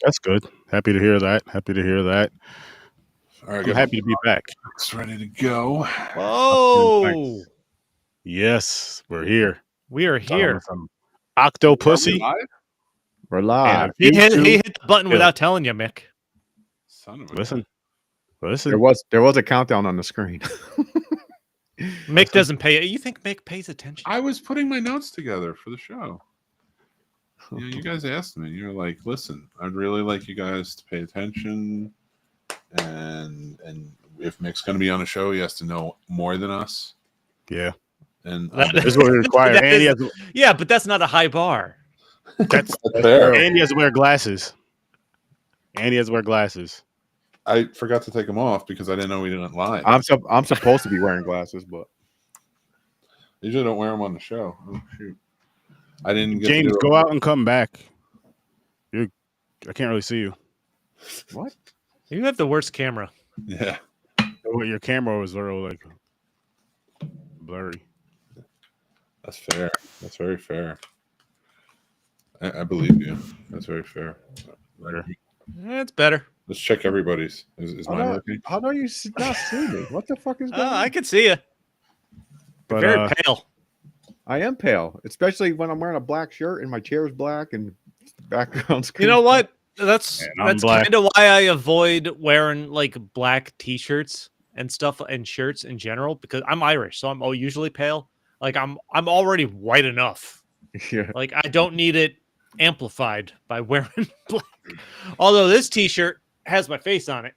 That's good. Happy to hear that. Happy to hear that. All right, I'm happy to be back. It's ready to go. Whoa! Yes, we're here. We are here. Some Octopussy. We're live. And He hit future- the button without telling you, Mick. Son of a Listen. There was a countdown on the screen. Mick doesn't pay. You think Mick pays attention? I was putting my notes together for the show. You guys asked me. You're like, listen, I'd really like you guys to pay attention, and if Mick's going to be on a show, he has to know more than us. Yeah. And This is what we require. Yeah, but that's not a high bar. That's fair. Andy has to wear glasses. Andy has to wear glasses. I forgot to take them off because I didn't know we didn't live. I'm supposed to be wearing glasses, but I usually don't wear them on the show. Oh shoot! I didn't get James, to go out and come back. I can't really see you. what? You have the worst camera. Yeah. Your camera was very like blurry. That's fair. That's very fair. I believe you. That's very fair. It's better. Let's check everybody's. Is mine working? How do you not see me? What the fuck is going on? I can see you. But Very pale. I am pale, especially when I'm wearing a black shirt and my chair is black and background screen. You know what? That's I'm black. kind of why I avoid wearing like black t-shirts and stuff and shirts in general, because I'm Irish, so I'm usually pale. Like I'm already white enough. Yeah. Like I don't need it amplified by wearing black. Although this t-shirt has my face on it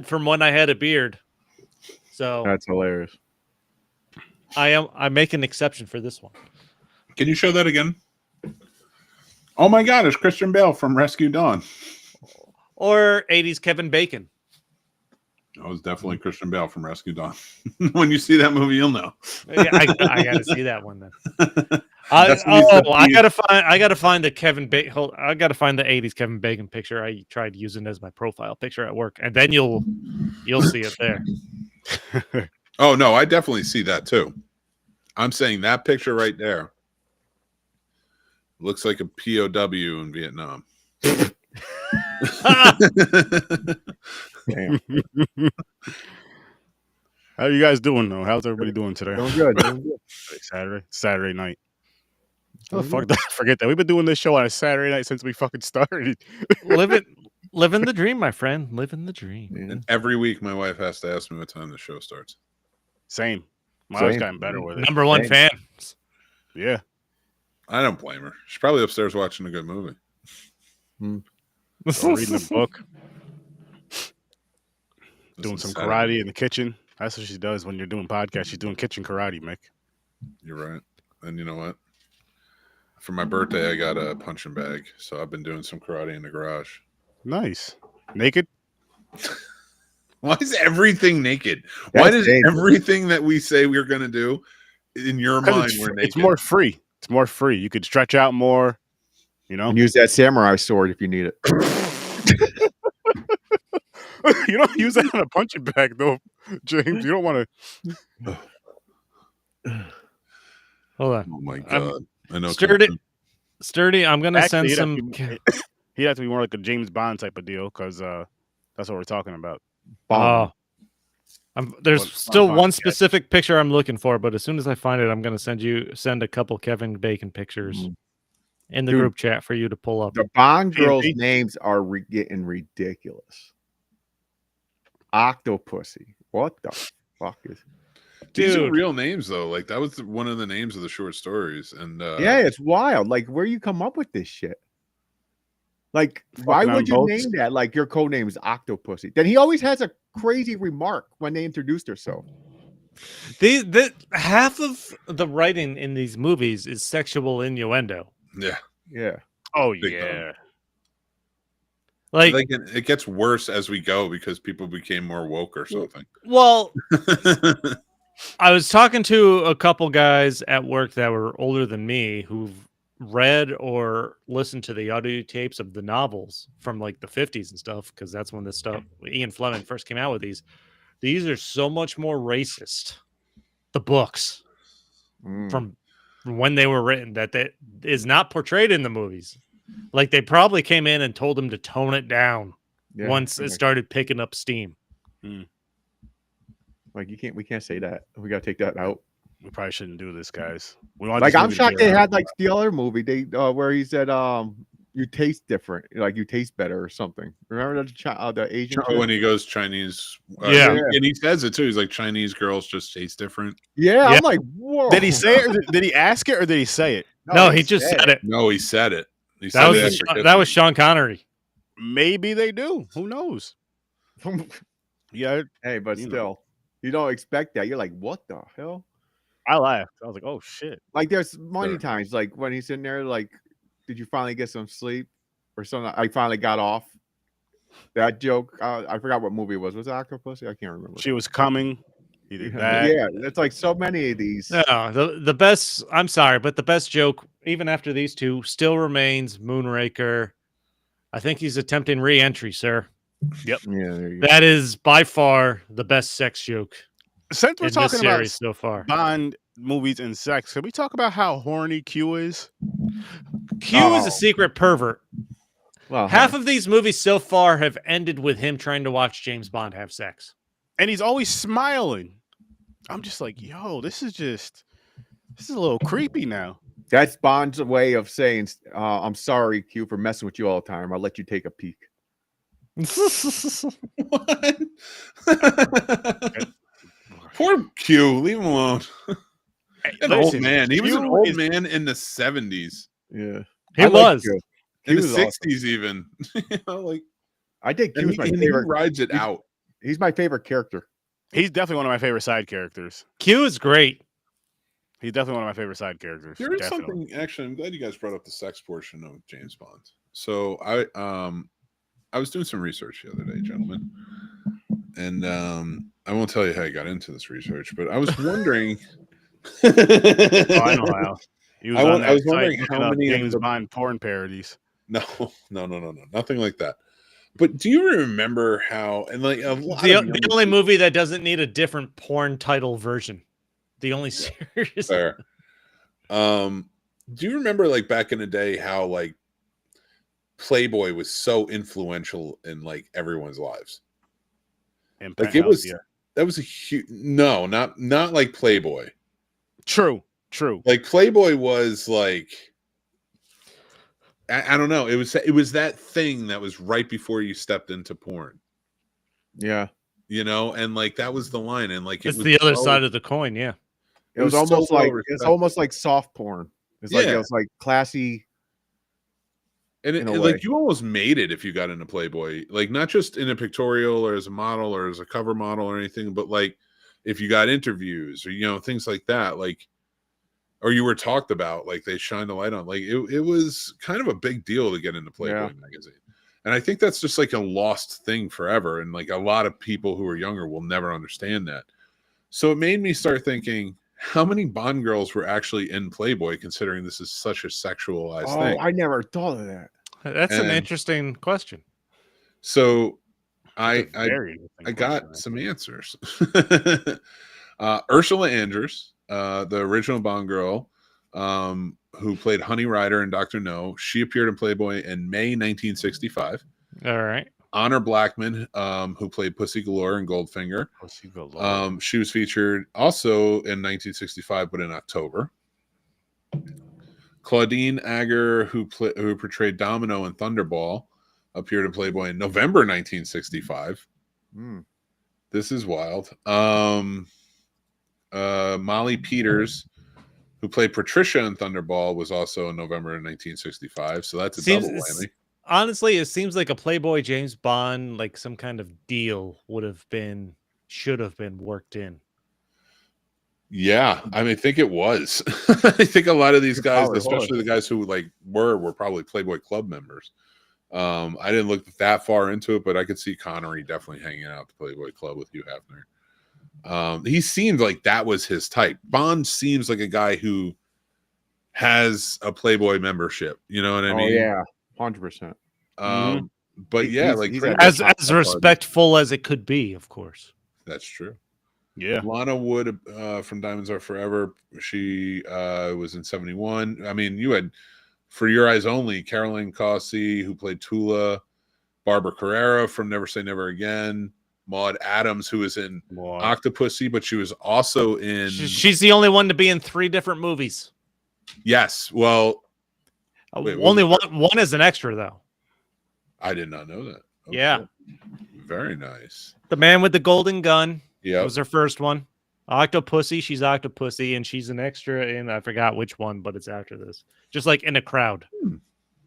from when I had a beard. So That's hilarious. I make an exception for this one. Can you show that again? Oh my God! It's Christian Bale from Rescue Dawn. Or 80s Kevin Bacon. That was definitely Christian Bale from Rescue Dawn. When you see that movie, you'll know. Yeah, I got to see that one then. I gotta find the Kevin Bacon. I gotta find the 80s Kevin Bacon picture. I tried using as my profile picture at work, and then you'll see it there. Oh no, I definitely see that too. I'm saying that picture right there looks like a POW in Vietnam. Damn. How are you guys doing though? How's everybody doing today? Doing good. Doing good. Saturday night. Oh, fuck that. Forget that. We've been doing this show on a Saturday night since we fucking started. Living the dream, my friend. Living the dream. Yeah. And every week, my wife has to ask me what time the show starts. Same. Mine's Same. gotten better with it. Number one fan. Yeah. I don't blame her. She's probably upstairs watching a good movie. Or reading a book. Doing This some is karate in the kitchen. That's what she does when you're doing podcasts. She's doing kitchen karate, Mick. You're right. And you know what? For my birthday, I got a punching bag. So I've been doing some karate in the garage. Nice. Naked? Why is everything naked? Why does dangerous. everything that we say we're going to do, in your mind, we're naked? It's more free. It's more free. You could stretch out more, you know? And use that samurai sword if you need it. You don't use that on a punching bag, though, James. You don't want to. Hold on. Oh my God. I know. Sturdy. I'm gonna Actually, send some. He'd have to be more like a James Bond type of deal because that's what we're talking about. Bomb. There's What's still fine, one yeah. specific picture I'm looking for, but as soon as I find it, I'm gonna send a couple Kevin Bacon pictures in the Dude. group chat for you to pull up. The Bond girls' Hey, names are getting ridiculous. Octopussy. What the fuck is? These are Dude. real names, though. Like, that was one of the names of the short stories. And Yeah, it's wild. Like, where you come up with this shit? Like, why Fucking on would you boats. name that? Like, your code name is Octopussy. Then he always has a crazy remark when they introduced herself. Half of the writing in these movies is sexual innuendo. yeah. Yeah. Oh, Big yeah. Like, It gets worse as we go because people became more woke or something. well, I was talking to a couple guys at work that were older than me who've read or listened to the audio tapes of the novels from like the 50s and stuff, because that's when this stuff, Ian Fleming first came out with these. These are so much more racist, the books, from when they were written, that is not portrayed in the movies. Like they probably came in and told him to tone it down Yeah, once it started picking up steam. Like we can't say that. We gotta take that out. We probably shouldn't do this, guys. We want Like this I'm movie to shocked be they around. had like the other movie they where he said you taste different, like you taste better or something. Remember the Asian chick? When he goes Chinese, Yeah. and he says it too. He's like, Chinese girls just taste different. Yeah, Yeah. I'm like, whoa. Did he say it? Or did he ask it, or did he say it? No, he just said it. No, he said it. He That said was it after that kissing. was Sean Connery. Maybe they do. Who knows? Yeah, Hey, but You know. still, you don't expect that. You're like, what the hell? I laughed. I was like, "Oh shit!" Like there's many Sure. times, like when he's in there, like, did you finally get some sleep or something? I finally got off. That joke, I forgot what movie it was. Was it Octopussy? I can't remember. She was coming. He did that. Yeah, it's like so many of these. No, the best. I'm sorry, but the best joke, even after these two, still remains Moonraker. I think he's attempting re-entry, sir. Yeah, there you go. That is by far the best sex joke Since we're in this talking about series so far. Bond movies and sex, can we talk about how horny Q is? Q is Oh. a secret pervert. Well, Half of these movies so far have ended with him trying to watch James Bond have sex. And he's always smiling. I'm just like, yo, this is a little creepy now. that's Bond's way of saying, "I'm sorry, Q, for messing with you all the time. I'll let you take a peek." What? Poor Q. Leave him alone. An old Listen, man. He was an Q old is- man in the 70s, Yeah, He I like was. Q. in the was awesome. 60s even. You know, like, I think Q and was my he favorite. rides it he's- out. He's my favorite character. He's definitely one of my favorite side characters. Q is great. He's definitely one of my favorite side characters. There is definitely. something actually. I'm glad you guys brought up the sex portion of James Bond. So I was doing some research the other day, gentlemen, and I won't tell you how I got into this research, but I was wondering. Oh, I know how. He was I on wa- I that was site wondering looking how up many of James the- Bond porn parodies. No, nothing like that. But do you remember how? And like a lot The of only younger movie that doesn't need a different porn title version. The only series. Fair. Do you remember like back in the day how like Playboy was so influential in like everyone's lives? And Like it was yeah. that was a huge not like Playboy. True. Like Playboy was like I don't know. It was that thing that was right before you stepped into porn, Yeah, you know, and like that was the line, and like it It's was the other so- side of the coin, yeah. it was so almost well like respected. soft porn. It's like Yeah. it was like classy. And in a like way. you almost made it if you got into Playboy, like not just in a pictorial or as a model or as a cover model or anything, but like if you got interviews or things like that, like or you were talked about, like they shined a light on, like it was kind of a big deal to get into Playboy magazine. And I think that's just like a lost thing forever. And like a lot of people who are younger will never understand that. So it made me start thinking, how many Bond girls were actually in Playboy, considering this is such a sexualized Oh, thing? I never thought of that. That's an And- interesting question. So It's a I very interesting I question, got some answers. Ursula Andress, the original Bond girl, who played Honey Rider in Dr. No, she appeared in Playboy in May 1965. All right. Honor Blackman, who played Pussy Galore in Goldfinger, Pussy galore. she was featured also in 1965, but in October. Claudine Agger, who portrayed Domino in Thunderball, appeared in Playboy in November 1965. Hmm. This is wild. Molly Peters, who played Patricia in Thunderball, was also in November of 1965. So that's a double whammy. Honestly, it seems like a Playboy James Bond, like some kind of deal should have been worked in. Yeah, I mean, I think it was. I think a lot of these guys, probably especially the guys who were probably Playboy Club members. I didn't look that far into it, but I could see Connery definitely hanging out at the Playboy Club with Hugh Hefner. He seemed like that was his type. Bond seems like a guy who has a Playboy membership. You know what I mean? Oh yeah, 100%. But yeah, He's- like he's pretty at As much as respectful as it could be, of course. that's true. Yeah. Lana Wood from Diamonds Are Forever. She was in 71. I mean, you had For Your Eyes Only, Caroline Cossie, who played Tula, Barbara Carrera from Never Say Never Again, Maud Adams, who was in Octopussy, but she was also in. She's the only one to be in 3 different movies. Yes, well, only one is an extra though. I did not know that. Oh, yeah, cool. Very nice. The Man with the Golden Gun. Yeah, was her first one. Octopussy, she's Octopussy, and she's an extra in I forgot which one, but it's after this. Just like in a crowd.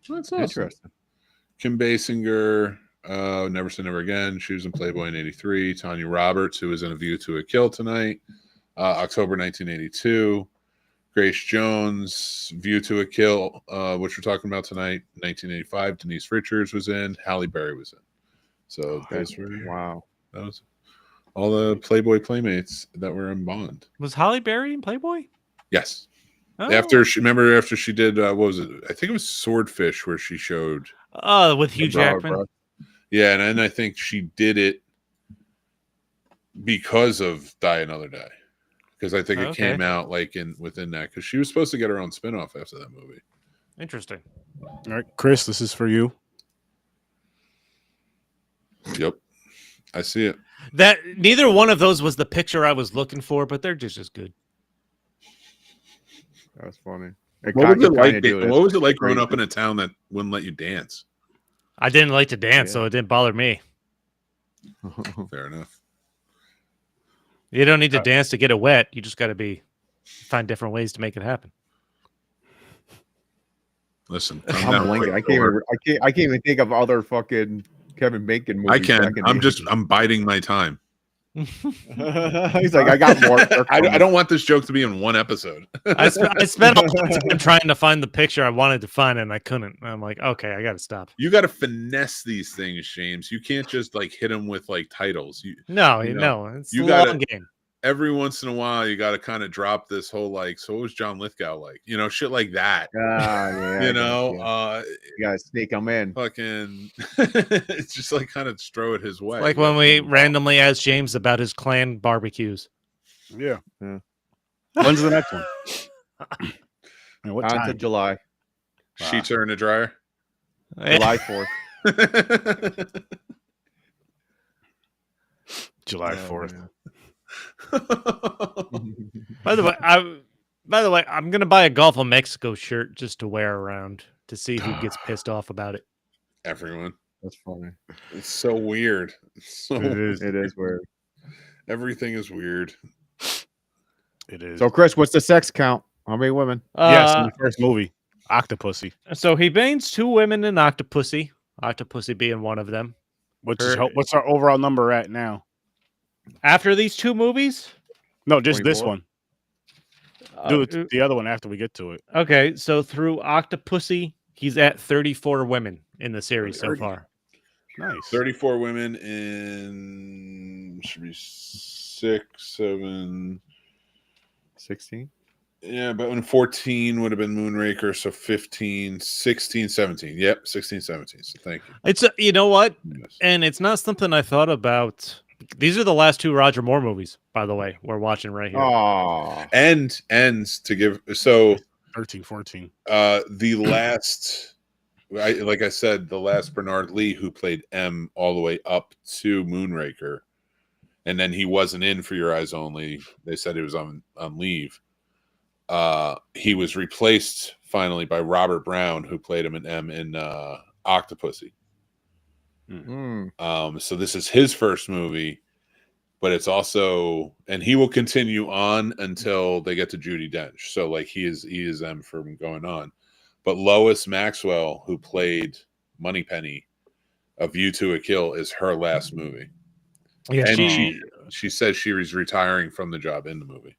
That's awesome. Interesting. Kim Basinger, Never Say Never Again. She was in Playboy in '83. Tanya Roberts, who was in A View to a Kill tonight, October 1982. Grace Jones, View to a Kill, which we're talking about tonight, 1985. Denise Richards was in. Halle Berry was in. So those were that was all the Playboy playmates that were in Bond. Was Halle Berry in Playboy? Yes. Oh. After she did what was it? I think it was Swordfish where she showed. With Hugh Jackman. Yeah, and then I think she did it because of Die Another Day. Because I think it came out like within that. Because she was supposed to get her own spinoff after that movie. Interesting. All right, Chris, this is for you. Yep, I see it. That neither one of those was the picture I was looking for, but they're just as good. That's funny. What was it like growing up in a town that wouldn't let you dance? I didn't like to dance, so it didn't bother me. Fair enough. You don't need to dance to get it wet. You just got to find different ways to make it happen. Listen, I'm blinking. I can't even think of other fucking Kevin Bacon movies. I can. I'm biding my time. He's like, I got more. I don't want this joke to be in one episode. I spent a lot of time trying to find the picture I wanted to find, and I couldn't. I'm like, okay, I got to stop. You got to finesse these things, James. You can't just like hit them with like titles. No, it's a long game. Every once in a while, you got to kind of drop this whole like, so what was John Lithgow like? Shit like that. Yeah, you got to sneak them in. Fucking, it's just like kind of throw it his way. Like when we randomly asked James about his clan barbecues. Yeah. When's the next one? And what time? July. Sheets are in the dryer. July 4th. July 4th. By the way, I'm gonna buy a Gulf of Mexico shirt just to wear around to see who gets pissed off about it. Everyone. That's funny. It's so weird. It is weird. Everything is weird. It is. So, Chris, what's the sex count? How many women? Yes, in the first movie, Octopussy. So he bangs 2 women in Octopussy. Octopussy being one of them. What's our overall number at now? After these 2 movies? No, just 24? this one. Do the other one after we get to it. Okay, so through Octopussy, he's at 34 women in the series so far. Nice. 34 women in should be 6, 7, 16. Yeah, but when 14 would have been Moonraker, so 15, 16, 17. Yep, 16, 17. So thank you. It's you know what? Yes. And it's not something I thought about. These are the last 2 Roger Moore movies, by the way, we're watching right here. Oh. And ends to give 13, 14. The last like I said, the last Bernard Lee who played M all the way up to Moonraker, and then he wasn't in For Your Eyes Only. They said he was on leave. He was replaced finally by Robert Brown, who played him in M in Octopussy. So this is his first movie, but it's also, and he will continue on until they get to Judi Dench. So like he is them from going on. But Lois Maxwell, who played Moneypenny, A View to a Kill, is her last movie. Yeah, and she says she was retiring from the job in the movie.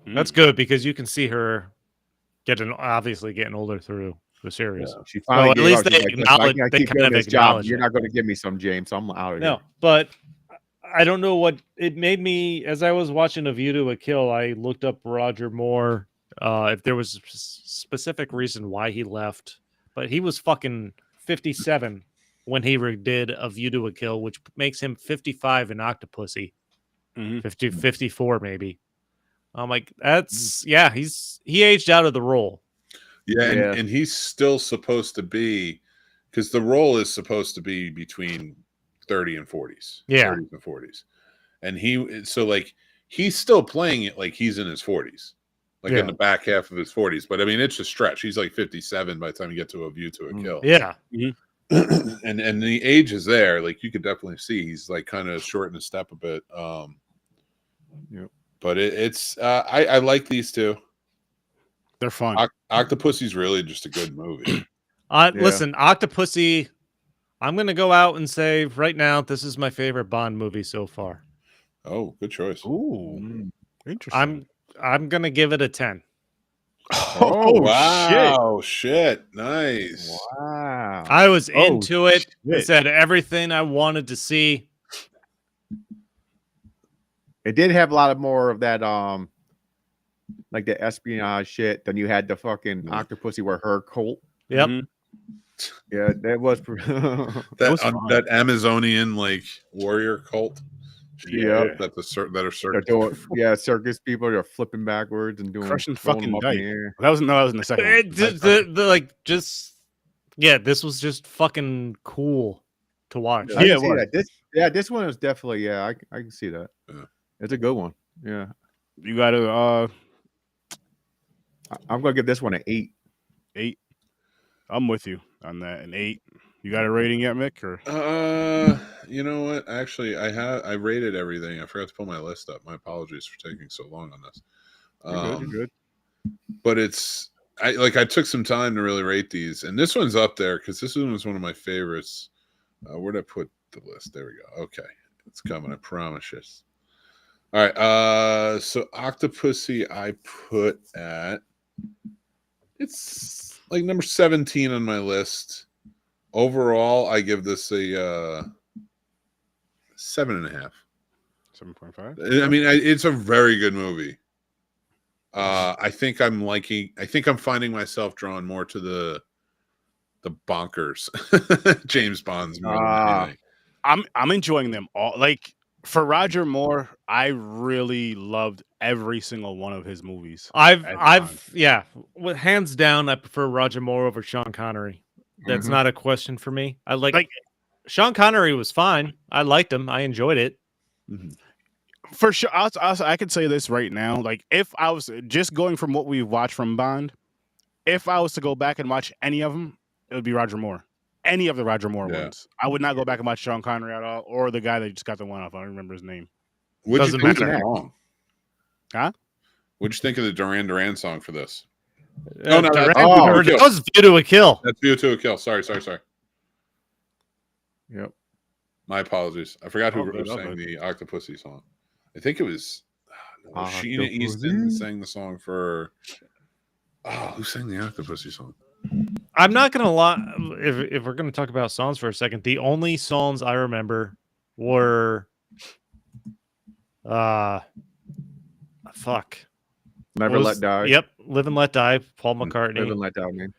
That's good because you can see her obviously getting older through the series. Yeah, she finally at least they acknowledge. I keep doing this job. You're not going to give me some, James. I'm out of here. No, but I don't know what it made me. As I was watching A View to a Kill, I looked up Roger Moore. If there was a specific reason why he left, but he was fucking 57 when he did A View to a Kill, which makes him 55 in Octopussy. 54 maybe. I'm like, he aged out of the role. Yeah, Yeah. and he's still supposed to be, because the role is supposed to be between 30 and 40s. Yeah. 30s and 40s. And so like he's still playing it like he's in his 40s. Like in the back half of his 40s. But I mean it's a stretch. He's like 57 by the time you get to A View to a Kill. Yeah. and the age is there. Like you could definitely see he's like kind of shortened his step a bit. But it's I like these two. They're fun. Octopussy's really just a good movie. Listen, Octopussy, I'm going to go out and say right now, this is my favorite Bond movie so far. Oh, good choice. Ooh, interesting. I'm going to give it a 10. Oh, wow. Shit. Nice. Wow. I was into it. Shit. It said everything I wanted to see. It did have a lot of more of that, like the espionage shit. Then you had the fucking Octopussy where her cult. Yep. Yeah, that was that Amazonian like warrior cult. Yeah, that are circus. Circus people are flipping backwards and doing Crushing throwing fucking them up in dice. the air. That was in the second one. This was just fucking cool to watch. I can see that. This one is definitely I can see that. Yeah. It's a good one. Yeah, You gotta I'm gonna give this one an 8. 8. I'm with you on that. An 8. You got a rating yet, Mick? Or You know what? Actually, I rated everything. I forgot to pull my list up. My apologies for taking so long on this. You're good. But I took some time to really rate these, and this one's up there because this one was one of my favorites. Where'd I put the list? There we go. Okay, it's coming. I promise you. All right. So Octopussy, I put at it's like number 17 on my list. Overall, I give this a 7.5. 7.5. I mean, it's a very good movie. I think I'm finding myself drawn more to the bonkers James Bond's more than anything. I'm enjoying them all. Like for Roger Moore, I really loved every single one of his movies. Hands down, I prefer Roger Moore over Sean Connery. That's not a question for me. I like Sean Connery was fine. I liked him. I enjoyed it. For sure. I can say this right now. Like if I was just going from what we've watched from Bond, if I was to go back and watch any of them, it would be Roger Moore. Any of the Roger Moore ones. I would not go back and watch Sean Connery at all, or the guy that just got the one off. I don't remember his name. What'd you think of the song? Huh? What'd you think of the Duran Duran song for this? That was View to a Kill. That's View to a Kill. Sorry. Yep. My apologies. I forgot who sang the Octopussy song. I think it was Sheena Easton sang the song for. Who sang the Octopussy song? I'm not gonna lie. If we're gonna talk about songs for a second, the only songs I remember were, Never Let Die. Yep, Live and Let Die, Paul McCartney. Live and Let Die, man.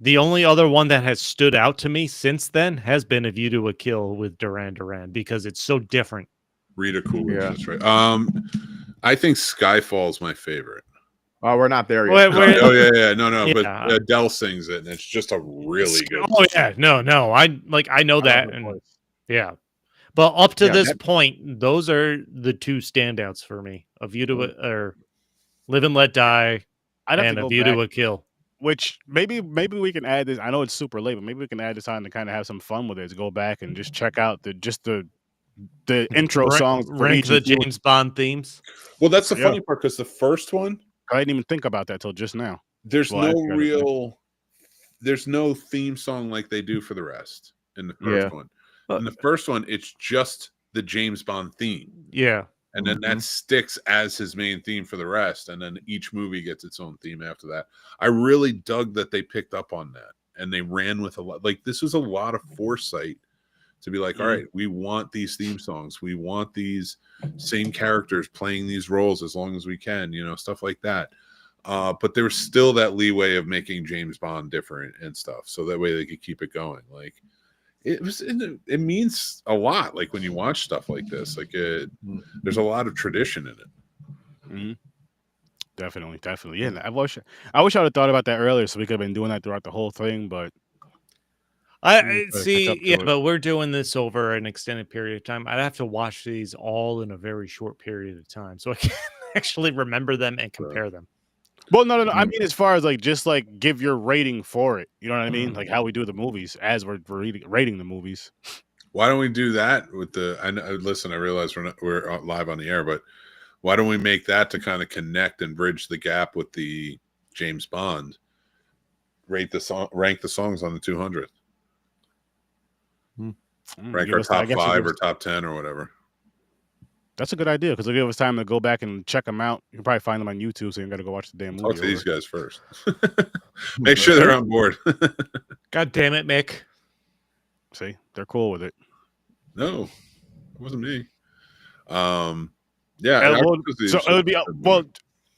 The only other one that has stood out to me since then has been A View to a Kill with Duran Duran because it's so different. Rita Coolidge, that's right. I think Skyfall's my favorite. Oh, we're not there yet. No. But Adele sings it, and it's just a really good. Oh yeah, no. I know that, and yeah. But up to this point, those are the two standouts for me: A View to or Live and Let Die, and A View to a Kill. Which maybe we can add this. I know it's super late, but maybe we can add this on to kind of have some fun with it. To go back and just check out the intro songs. Rank the James Bond themes. Well, that's the funny part because the first one, I didn't even think about that till just now. There's no theme song like they do for the rest in the first one. In the first one, it's just the James Bond theme. Yeah. And then that sticks as his main theme for the rest. And then each movie gets its own theme after that. I really dug that they picked up on that. And they ran with a lot. Like, this was a lot of foresight to be like, all right, we want these theme songs. We want these same characters playing these roles as long as we can, stuff like that. But there was still that leeway of making James Bond different and stuff. So that way they could keep it going. Like, it means a lot. Like when you watch stuff like this, like there's a lot of tradition in it. Definitely. Yeah, and I wish I would have thought about that earlier, so we could have been doing that throughout the whole thing. But I try to catch see. up to Yeah, it. but we're doing this over an extended period of time. I'd have to watch these all in a very short period of time, so I can actually remember them and compare them. Well, no. I mean, as far as like just like give your rating for it. You know what I mean? Mhm. Like how we do the movies as we're rating the movies. Why don't we do that with the? Listen, I realize we're live on the air, but why don't we make that to kind of connect and bridge the gap with the James Bond? Rank the songs on the 200. Rank our top 5 or top 10 or whatever. That's a good idea because it'll give us time to go back and check them out. You can probably find them on YouTube, so you got to go watch the damn movie. Talk to these guys first. Make sure they're on board. God damn it, Mick! See, they're cool with it. No, it wasn't me. Yeah. Octopussy So is it would be a good movie. well.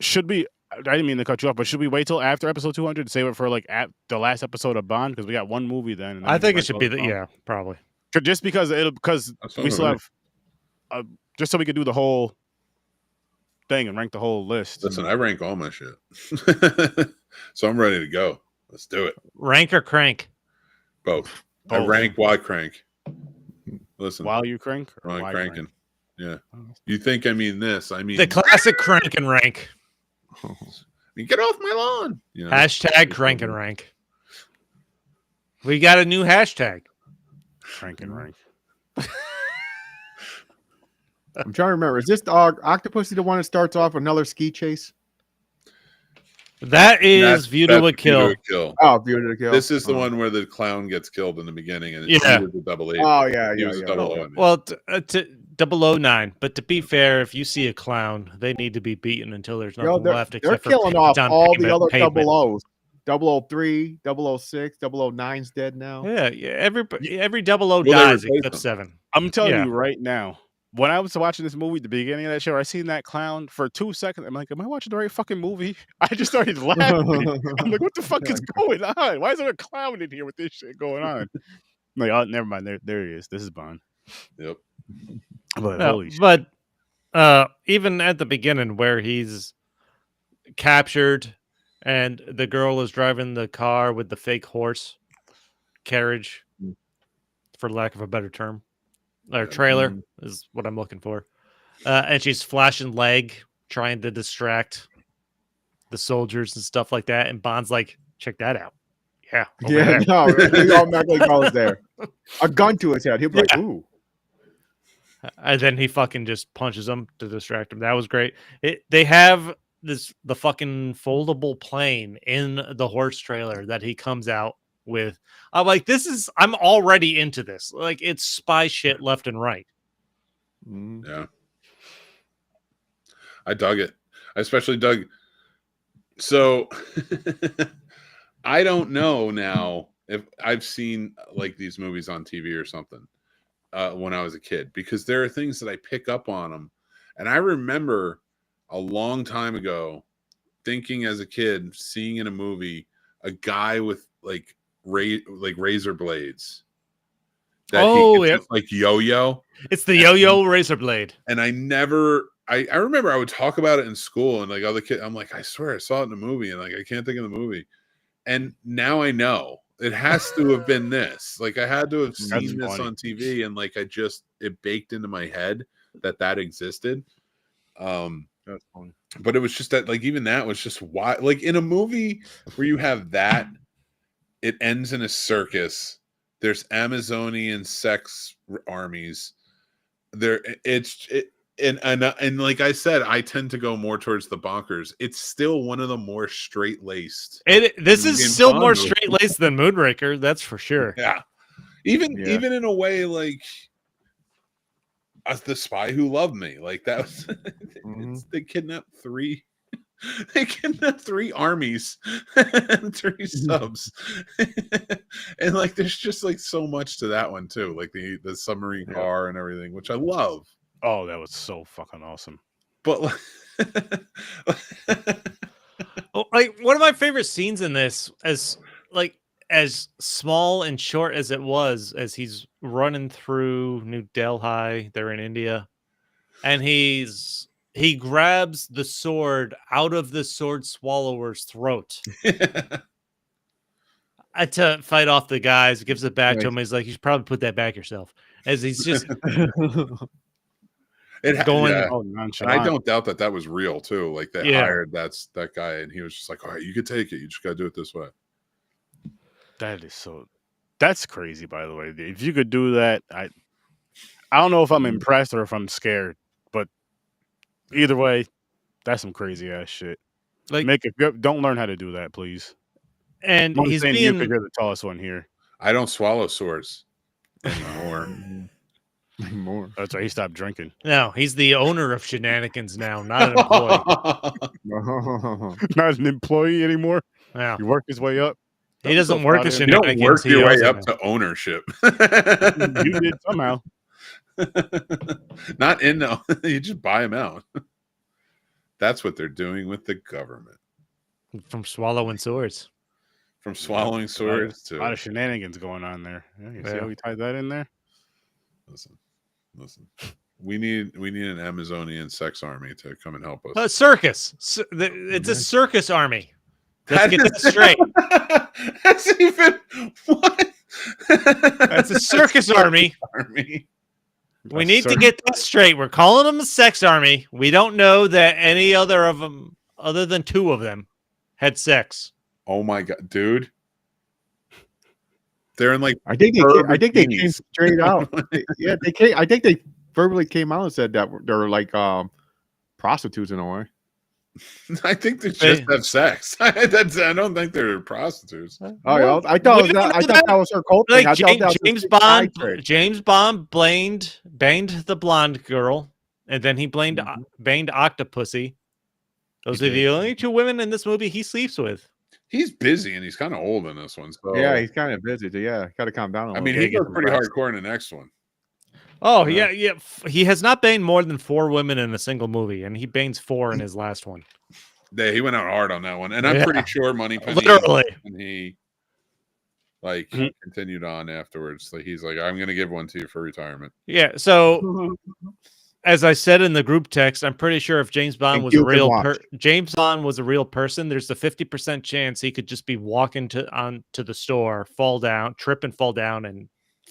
Should we? I didn't mean to cut you off, but should we wait till after episode 200 to save it for like at the last episode of Bond because we got one movie then? And then I we think can it should rank be all the yeah, probably. just because That's we fine still with have just so we could do the whole thing and rank the whole list. Listen, I rank all my shit, so I'm ready to go. Let's do it. Rank or crank? Both. I Both. rank while crank. Listen, While you crank, or while I'm why cranking. crank? Yeah. You think I mean this? I mean The classic crank and rank. I mean, get off my lawn. You know? Hashtag crank and rank. We got a new hashtag. Crank and rank. I'm trying to remember. Is this Octopussy the one that starts off another ski chase? That is View to a View Kill. to a Kill. Oh, View to the Kill. This is the one where the clown gets killed in the beginning, and Yeah. he was a double eight. Oh yeah, He yeah, was a yeah. double Okay. O. Well, 009. But to be fair, if you see a clown, they need to be beaten until there's Yo, nothing left they're except for killing off on all the pavement- other pavement. double O's. 003, 006, 009's dead now. Yeah, every 00 Well, they dies replaced except them. 7. I'm telling Yeah. you right now. When I was watching this movie, at the beginning of that show, I seen that clown for 2 seconds. I'm like, am I watching the right fucking movie? I just started laughing. I'm like, what the fuck is going on? Why is there a clown in here with this shit going on? I'm like, oh, never mind. There he is. This is Bond. Yep. But No, holy shit. but even at the beginning where he's captured and the girl is driving the car with the fake horse carriage, for lack of a better term, or trailer is what I'm looking for. And she's flashing leg, trying to distract the soldiers and stuff like that. And Bond's like, check that out. Yeah. over Yeah, there." no, he automatically goes there. A gun to his head. He'll be like, ooh. And then he fucking just punches him to distract him. That was great. They have the fucking foldable plane in the horse trailer that he comes out with. I'm like, I'm already into this. Like, it's spy shit left and right. Yeah. I dug it. I especially dug. So I don't know now if I've seen like these movies on TV or something when I was a kid, because there are things that I pick up on them. And I remember a long time ago thinking as a kid, seeing in a movie a guy with like razor blades. Yep. Like yo-yo. It's the yo-yo razor blade. And I remember I would talk about it in school, and like other kids, I'm like, I swear I saw it in a movie, and like I can't think of the movie. And now I know it has to have been this. Like I had to have seen this funny. on TV, and like it baked into my head that existed. That's funny. But it was just that, like, even that was just why, like in a movie where you have that, it ends in a circus. There's Amazonian sex armies. And like I said, I tend to go more towards the bonkers. It's still one of the more straight-laced. This in is still more Bond movies. straight-laced than Moonraker, that's for sure. Yeah. Even in a way like The Spy Who Loved Me. Like that was they kidnapped three armies and 3 subs. And like there's just like so much to that one too. Like the submarine car and everything, which I love. Oh, that was so fucking awesome. But like Like one of my favorite scenes in this, as small and short as it was, as he's running through New Delhi, they're in India, and he's he grabs the sword out of the sword swallower's throat to fight off the guys. Gives it back to him. He's like, you should probably put that back yourself. As he's just going. Yeah. Oh, And I nonchalant. don't doubt that was real too. Like they Yeah. hired that guy, and he was just like, "All right, you can take it. You just got to do it this way." That's crazy, by the way. If you could do that, I don't know if I'm impressed or if I'm scared, but either way, that's some crazy ass shit. Like, don't learn how to do that, please. and I'm he's saying being you could hear the tallest one here. I don't swallow swords anymore. More. That's why he stopped drinking. no, he's the owner of Shenanigans now, not an employee. Not an employee anymore. No, He worked his way up. he doesn't so work proud at of him. You don't Shenanigans. work He your way owns it up now. to ownership. You did somehow. Not in no. You just buy them out. That's what they're doing with the government. From swallowing swords. From swallowing swords A lot of to shenanigans going on there. Yeah, you see Yeah. how we tied that in there? listen. We need an Amazonian sex army to come and help us. A circus. It's a circus army. Let's get that straight. That's even what? That's a circus army. army. We need to get that straight. We're calling them a sex army. We don't know that any other of them, other than two of them, had sex. Oh my god, dude! They're in like I think they came bikinis. straight out. Yeah, they came. I think they verbally came out and said that they're like prostitutes in a way. I think they just have sex. I don't think they're prostitutes. Oh, yeah, I thought that was her cult thing. Like I thought that was James a Bond. side trade. James Bond banged the blonde girl, and then he banged Octopussy. Those are the only two women in this movie he sleeps with. He's busy and he's kind of old in this one. So Yeah, he's kind of busy. So yeah, got to calm down a I little. mean, bit. he Get goes some pretty rest. hardcore in the next one. Oh Yeah. yeah. He has not banged more than 4 women in a single movie, and he bangs 4 in his last one. He went out hard on that one, and I'm Yeah. pretty sure Moneypenny Literally. and he continued on afterwards. Like he's like, I'm gonna give one to you for retirement. Yeah. So, as I said in the group text, I'm pretty sure if James Bond And was a Cupid real watch. James Bond was a real person, there's a 50% chance he could just be walking to the store, fall down, trip and fall down, and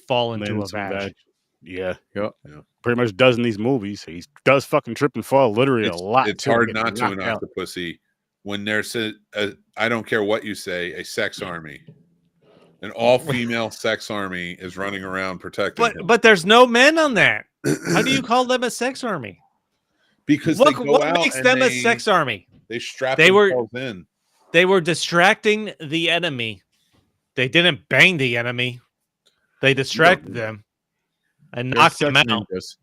fall into Land a some vag. vag. Yeah. Yep. Yeah. Pretty much does in these movies. He does fucking trip and fall literally a lot. It's too. hard Get not to an knocked out. Octopussy when there's I don't care what you say, a sex army, an all-female sex army is running around protecting him. But there's no men on that. How do you call them a sex army? Because Look, they go what out makes and them a they- sex army? They strap They were- themselves in. They were distracting the enemy. They didn't bang the enemy. They distracted them and They're knocked them sex out. ninjas.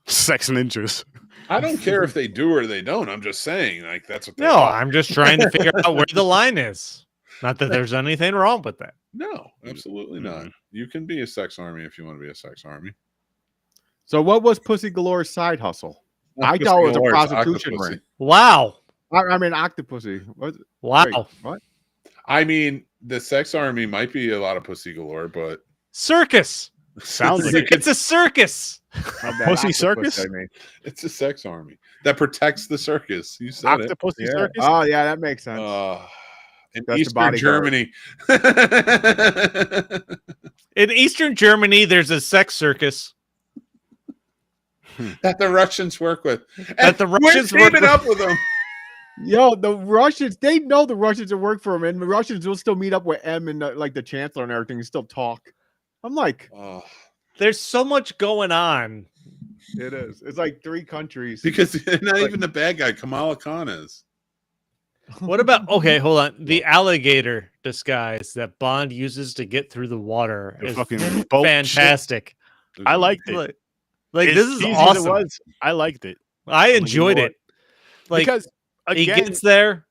Sex ninjas. I don't care if they do or they don't. I'm just saying, like that's what they No, are. I'm just trying to figure out where the line is. Not that there's anything wrong with that. No, absolutely not. You can be a sex army if you want to be a sex army. So what was Pussy Galore's side hustle? I thought it was a Galore, it's prostitution Octopussy. ring. Wow. I mean, Octopussy. What? Wow. Wait, what? I mean, the sex army might be a lot of pussy galore, but Sounds Circus. like It's a circus. My bad, Pussy Octopussy, circus? I mean. it's a sex army that protects the circus. You said it. Octopussy Yeah. circus. Oh yeah, that makes sense. In That's the Eastern bodyguard. Germany. In Eastern Germany, there's a sex circus. that the Russians work with. That the Russians we're work teaming with. up with them. Yo, the Russians, they know the Russians that work for him, and the Russians will still meet up with M and like the chancellor and everything and still talk. I'm like, There's so much going on. it is. It's like 3 countries. Because not even the bad guy, Kamala Khan is. What about hold on. The alligator disguise that Bond uses to get through the water The is fucking boat fantastic. I liked it. Like As this is cheesy as awesome. It was, I liked it. I enjoyed know it. Like because he again, gets there.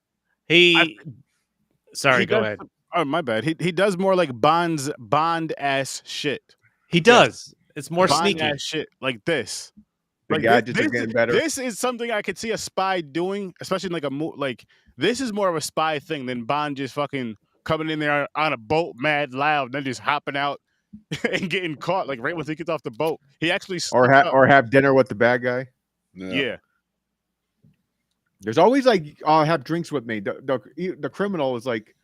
Sorry, he go does- ahead. Oh, my bad. He does more like Bond ass shit. He does. It's more Bond sneaky. ass shit like this. The Like, gadgets this are getting better. This is something I could see a spy doing, especially in like like this is more of a spy thing than Bond just fucking coming in there on a boat mad loud, then just hopping out and getting caught like right when he gets off the boat. He actually or have dinner with the bad guy. yeah. There's always like, "Oh, have drinks with me." The criminal is like,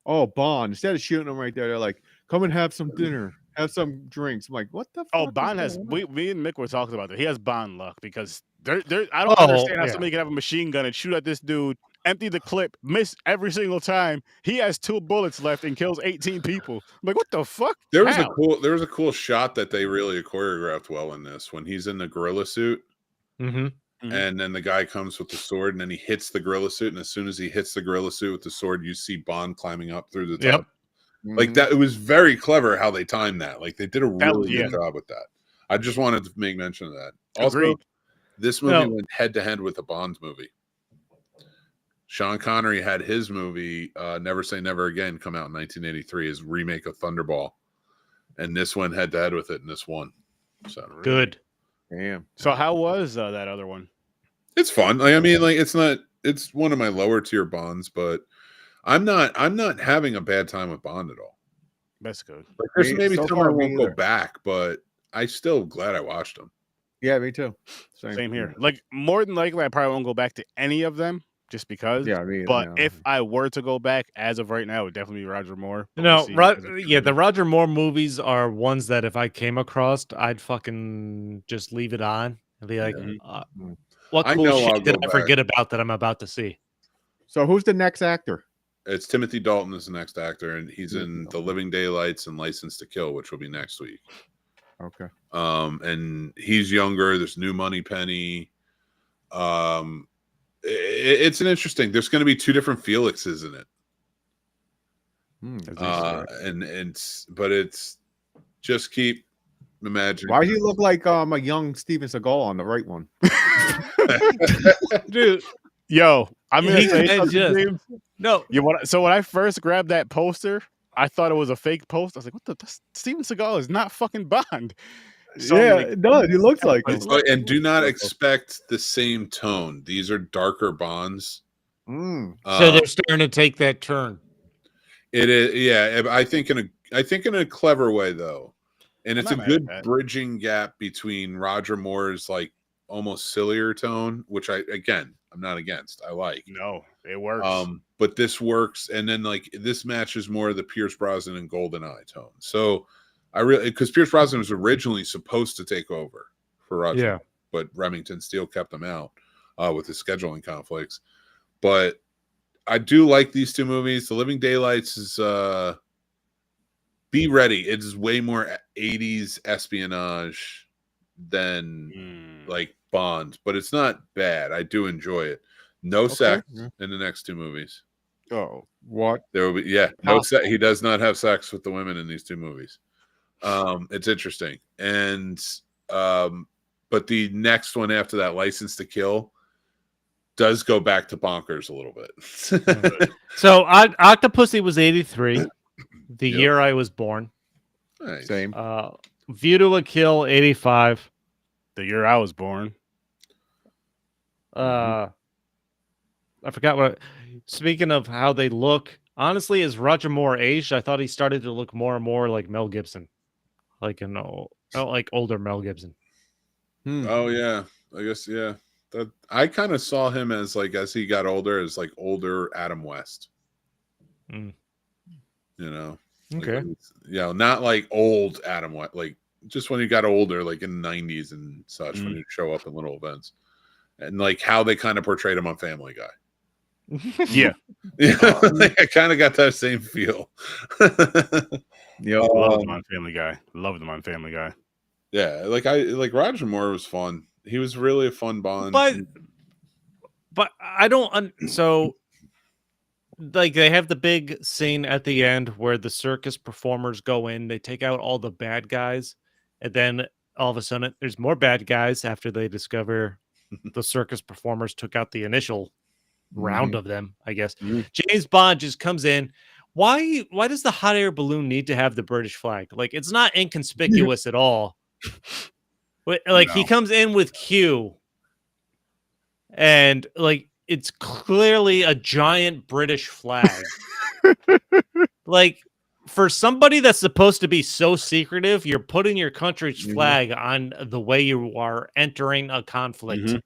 "Oh, Bond." Instead of shooting them right there, they're like, "Come and have some dinner, have some drinks." I'm like, "What the Oh, fuck?" Bond is has. going on? Me and Mick were talking about that. He has Bond luck because I don't Oh, understand how yeah. somebody can have a machine gun and shoot at this dude, empty the clip, miss every single time. He has 2 bullets left and kills 18 people. I'm like, what the fuck? There was How? a cool shot that they really choreographed well in this when he's in the gorilla suit. Mm-hmm. And then the guy comes with the sword, and then he hits the gorilla suit. And as soon as he hits the gorilla suit with the sword, you see Bond climbing up through the top. Like that, it was very clever how they timed that. Like they did a really good job with that. I just wanted to make mention of that. Also, Agreed. this movie went head to head with a Bond movie. Sean Connery had his movie Never Say Never Again come out in 1983, his remake of Thunderball, and this went head to head with it, and this won. So Good. Damn. So how was that other one? it's fun. Like, I mean, like it's one of my lower tier Bonds, but I'm not having a bad time with Bond at all. That's good. Like, there's Me- maybe so some far, I me won't go either. back, but I still glad I watched them. Yeah, me too. Same here. Like more than likely, I probably won't go back to any of them just because. Yeah, me. But if I were to go back, as of right now, it would definitely be Roger Moore. But No, we'll see as it yeah, the goes. Roger Moore movies are ones that if I came across, I'd fucking just leave it on and be like, what I cool know I'll shit did go I forget about that I'm about to see? So who's the next actor? It's Timothy Dalton is the next actor, and he's Timothy in Dalton. The Living Daylights and License to Kill, which will be next week. Okay. And he's younger. There's New Money Penny. It's an interesting. There's going to be 2 different Felixes in it. But it's just keep imagining. Why does he look like a young Steven Seagal on the right one? Dude, Yo, I'm gonna He- say I something, just- James. no, So when I first grabbed that poster, I thought it was a fake post. I was like, "What the? Steven Seagal is not fucking Bond." So I'm like, it does. He looks like him. And do not expect the same tone. These are darker Bonds. so they're starting to take that turn. It is, yeah. I think in a clever way though, and it's a not mad at good that. bridging gap between Roger Moore's like almost sillier tone, which I'm not against. I like. No, it works. But this works, and then like this matches more of the Pierce Brosnan and GoldenEye tone. So I really, because Pierce Brosnan was originally supposed to take over for Roger, Yeah. but Remington Steele kept him out with his scheduling conflicts. But I do like these 2 movies. The Living Daylights is be ready. It is way more 80s espionage than like Bond, but it's not bad. I do enjoy it. No sex in the next 2 movies. Oh, what? There will be no sex. He does not have sex with the women in these 2 movies. It's interesting. And but the next one after that, License to Kill, does go back to bonkers a little bit. So Octopussy was 83, the year I was born. Nice. Same. View to a Kill, 85. The year I was born. I forgot what. Speaking of how they look, honestly, as Roger Moore aged, I thought he started to look more and more like Mel Gibson, like like older Mel Gibson. Oh yeah, I guess That I kind of saw him as like as he got older as like older Adam West. You know. Okay. Like, not like old Adam West, like just when he got older, like in the 90s and such, when he'd show up in little events. And like how they kind of portrayed him on Family Guy. Yeah. I kind of got that same feel. Loved him on Family Guy. Loved him on Family Guy. Yeah, like Roger Moore was fun. He was really a fun Bond. But I don't so like they have the big scene at the end where the circus performers go in, they take out all the bad guys, and then all of a sudden there's more bad guys after they discover the circus performers took out the initial round of them, I guess. James Bond just comes in. Why does the hot air balloon need to have the British flag? Like it's not inconspicuous at all. But like he comes in with Q and like it's clearly a giant British flag. Like for somebody that's supposed to be so secretive, you're putting your country's flag on the way you are entering a conflict.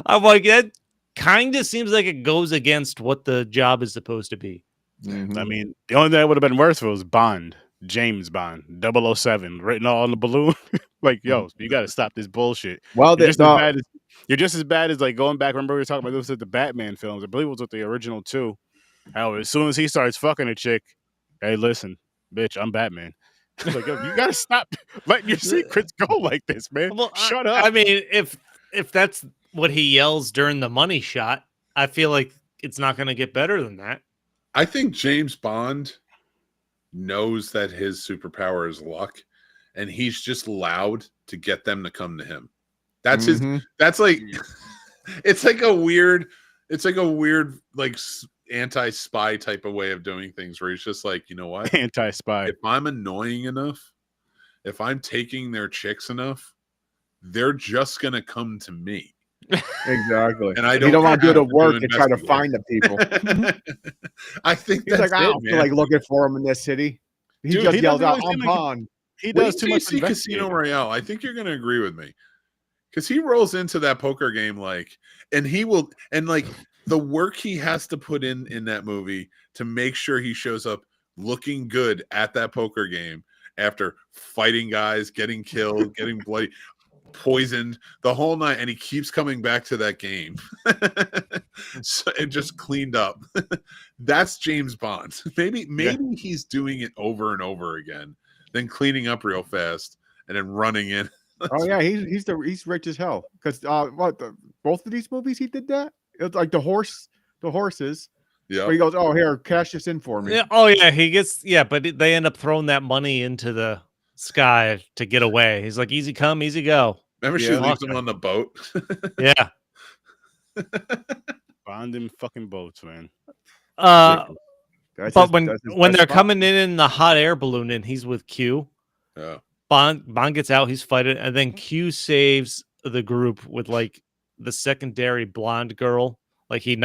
I'm like, that kind of seems like it goes against what the job is supposed to be. I mean, the only thing that would have been worse was Bond, James Bond, 007, written all on the balloon. Like, yo, you got to stop this bullshit. Well, You're just as bad as like going back. Remember we were talking about this with the Batman films. I believe it was with the original too. How as soon as he starts fucking a chick, hey, listen, bitch, I'm Batman. Like, yo, you gotta stop letting your secrets go like this, man. Well, Shut up. I mean, if that's what he yells during the money shot, I feel like it's not going to get better than that. I think James Bond knows that his superpower is luck, and he's just loud to get them to come to him. That's his. That's like, it's like a weird like anti-spy type of way of doing things, where he's just like, you know what, Anti-spy. if I'm annoying enough, if I'm taking their chicks enough, they're just gonna come to me. Exactly. And you don't want to do the work and try to find the people. I think he's that's like, I don't feel like looking for him in this city. He Dude, just yells out, I'm Bond. He does too much. See Casino Royale. I think you're going to agree with me, because he rolls into that poker game like, and he will, and like the work he has to put in that movie to make sure he shows up looking good at that poker game after fighting guys, getting killed, getting bloody, poisoned, the whole night, and he keeps coming back to that game. So it just cleaned up. That's James Bond. Maybe he's doing it over and over again, then cleaning up real fast and then running in. Oh yeah, he's rich as hell. Because both of these movies he did that. It's like the horses. Yeah. Where he goes, oh here, cash this in for me. Yeah. Oh yeah, he gets but they end up throwing that money into the sky to get away. He's like, easy come, easy go. Remember, she leaves him on the boat. Yeah. Bond in fucking boats, man. But when they're coming in the hot air balloon and he's with Q, Bond gets out, he's fighting, and then Q saves the group with like the secondary blonde girl. Like he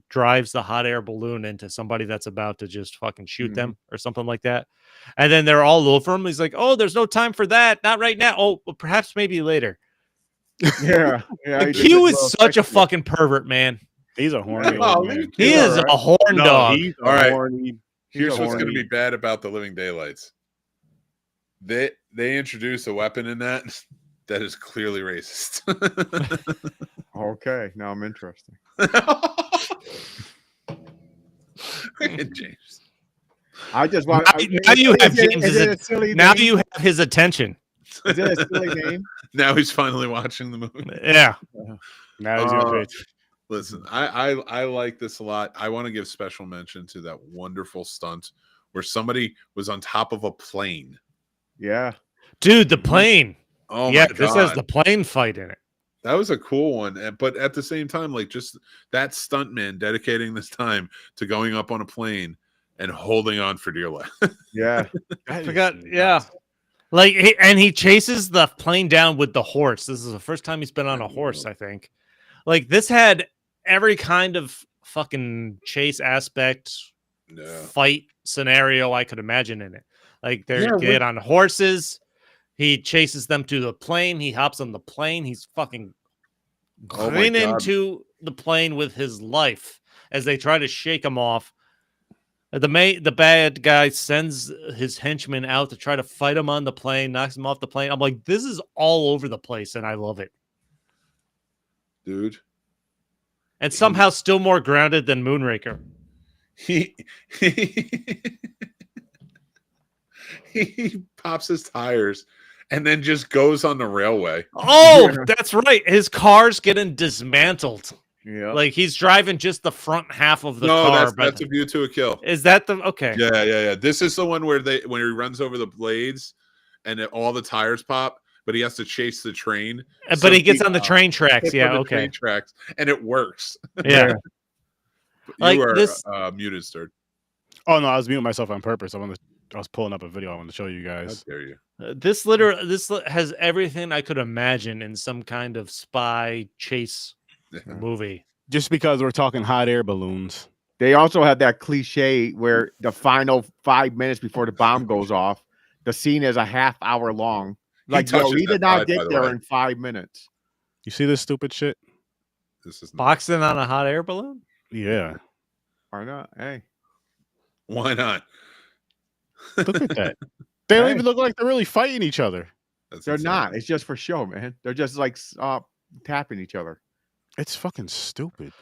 drives the hot air balloon into somebody that's about to just fucking shoot them or something like that. And then they're all over him. He's like, oh, there's no time for that. Not right now. Oh, well, perhaps maybe later. Yeah. Q is such a fucking pervert, man. He's a horny man. He is a horn dog. All right. Here's what's going to be bad about The Living Daylights. They introduce a weapon in that is clearly racist. Okay, now I'm interested. James. I just want. Now you have James's. Now you have his attention. Is it a silly name? Now he's finally watching the movie. Yeah. Now he's gonna pitch. Listen, I like this a lot. I want to give special mention to that wonderful stunt where somebody was on top of a plane. Yeah. Dude, the plane. Oh yeah, my God. This has the plane fight in it. That was a cool one. But at the same time, like just that stuntman dedicating this time to going up on a plane and holding on for dear life. Yeah. I forgot. Yeah. Like, he chases the plane down with the horse. This is the first time he's been on a horse, I think. Like, this had every kind of fucking chase aspect, fight scenario I could imagine in it. Like, they get on horses. He chases them to the plane. He hops on the plane. He's fucking going into the plane with his life as they try to shake him off. The bad guy sends his henchmen out to try to fight him on the plane, knocks him off the plane. I'm like, this is all over the place, and I love it. Dude. And somehow still more grounded than Moonraker. He pops his tires and then just goes on the railway. Oh, that's right. His car's getting dismantled. Yeah. Like he's driving just the front half of the car. That's A View to a Kill. Is that the okay? Yeah. This is the one where when he runs over the blades and all the tires pop, but he has to chase the train. But he gets on the train tracks. Yeah, okay. Train tracks, and it works. Yeah. You are muted, sir. Oh no, I was muting myself on purpose. I was pulling up a video I want to show you guys. How dare you? This has everything I could imagine in some kind of spy chase movie. Just because we're talking hot air balloons. They also had that cliche where the final 5 minutes before the bomb goes off, the scene is a half hour long. Like, yo, touches he that did not side, by get the there way. in 5 minutes. You see this stupid shit? This is not. Boxing on a hot air balloon? Yeah. Why not? Hey, Why not? Look at that. They don't Hey. even look like they're really fighting each other. That's they're insane. not. It's just for show, man. They're just like tapping each other. It's fucking stupid.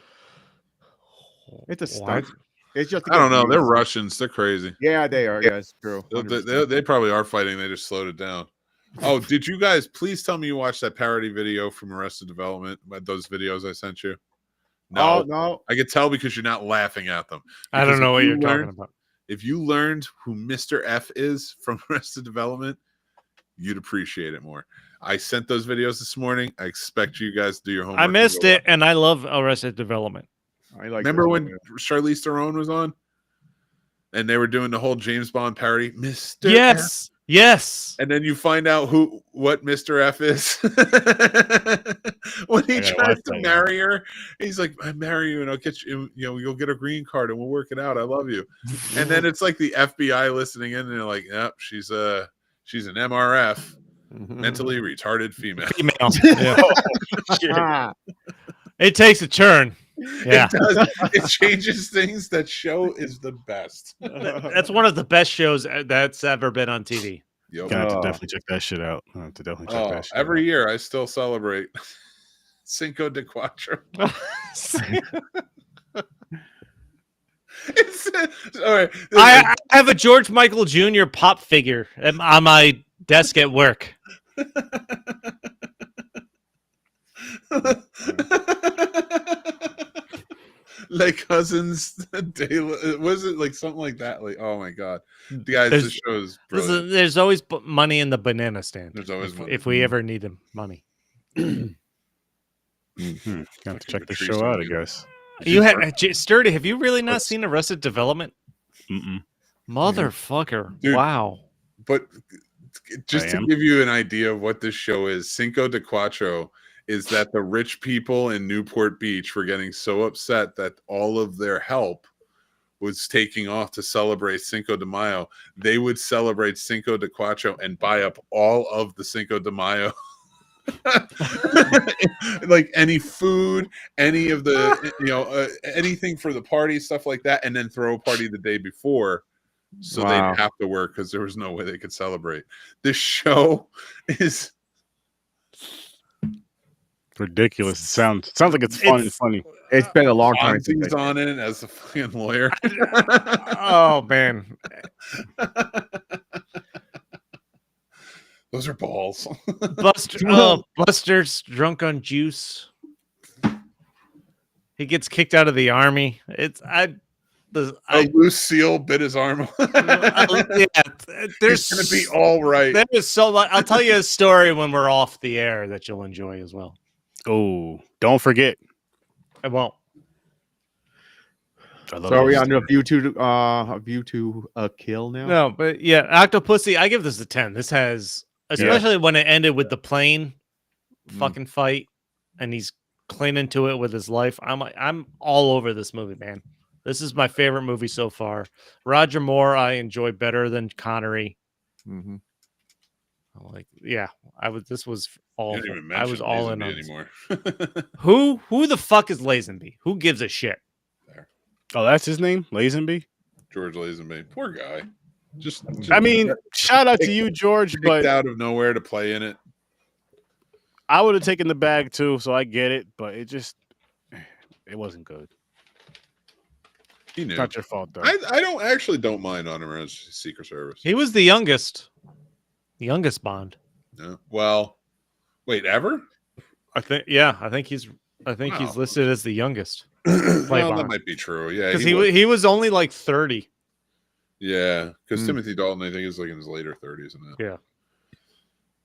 It's a What? stunt. It's just. to I don't get know. They're views. Russians. They're crazy. Yeah, they are. Yeah, it's true. They, 100%. they probably are fighting. They just slowed it down. Oh, did you guys please tell me you watched that parody video from Arrested Development? Those videos I sent you? No, Oh, no. I could tell because you're not laughing at them. I don't Because know if what you you're talking learned- about. If you learned who Mr. F is from Arrested Development, you'd appreciate it more. I sent those videos this morning. I expect you guys to do your homework. I and missed go it, watch. and I love Arrested Development. I like. Remember this when one. Charlize Theron was on? And they were doing the whole James Bond parody, Mr. F. Yes, yes. And then you find out what Mr. F is. When he I gotta tries watch to that now. marry her, he's like, I marry you and I'll get you, you'll get a green card and we'll work it out. I love you. And then it's like the FBI listening in and they're like, yep, she's an MRF, mentally retarded female. Female. Yeah. Ah, It takes a turn. Yeah. It does. It changes things. That show is the best. That's one of the best shows that's ever been on TV. Yep. Gonna have to Oh. definitely check that shit out. I have to definitely check that shit Every out. year I still celebrate Cinco de Cuatro. All right. I have a George Michael Jr. pop figure on my desk at work. Like Cousins Day, was it like something like that? Like, oh my god, guys, this show is brilliant. There's always money in the banana stand. There's always money. If we ever need money. Got to check the show out, I guess. You had Sturdy. Have you really not seen Arrested Development? Mm-mm. Motherfucker! Dude. Wow. But just I to am. give you an idea of what this show is, Cinco de Cuatro is that the rich people in Newport Beach were getting so upset that all of their help was taking off to celebrate Cinco de Mayo. They would celebrate Cinco de Cuatro and buy up all of the Cinco de Mayo. Like any food, any of the anything for the party, stuff like that, and then throw a party the day before, so Wow. they'd have to work because there was no way they could celebrate. This show is Ridiculous. It sounds like it's fun and It's- funny. It's been a long time since Fonzie's on it as a fucking lawyer. Oh man. Those are balls. Buster's drunk on juice. He gets kicked out of the army. A loose seal bit his arm. Yeah, there's It's gonna be all right. There is so much. I'll tell you a story when we're off the air that you'll enjoy as well. Oh, don't forget. I won't. I love So are we those on a view to a kill now? No, but yeah, Octopussy. I give this a 10. This has, especially when it ended with the plane fucking fight, and he's clinging to it with his life. I'm all over this movie, man. This is my favorite movie so far. Roger Moore, I enjoy better than Connery. Mm-hmm. This was all. You didn't even I was mention all in Lazenby on this. anymore. Who the fuck is Lazenby? Who gives a shit? Oh, that's his name? Lazenby? George Lazenby, poor guy. Just I mean, shout out to you, George, picked but out of nowhere to play in it. I would have taken the bag too, so I get it, but it wasn't good. He knew. It's not your fault, though. I don't mind on him as Secret Service. He was the youngest Bond. Yeah. Well, wait, ever? I think he's Wow. listed as the youngest Well, Bond. that might be true. Yeah, because he was only like 30. Yeah, because Hmm. Timothy Dalton, I think, is like in his later 30s now. Yeah.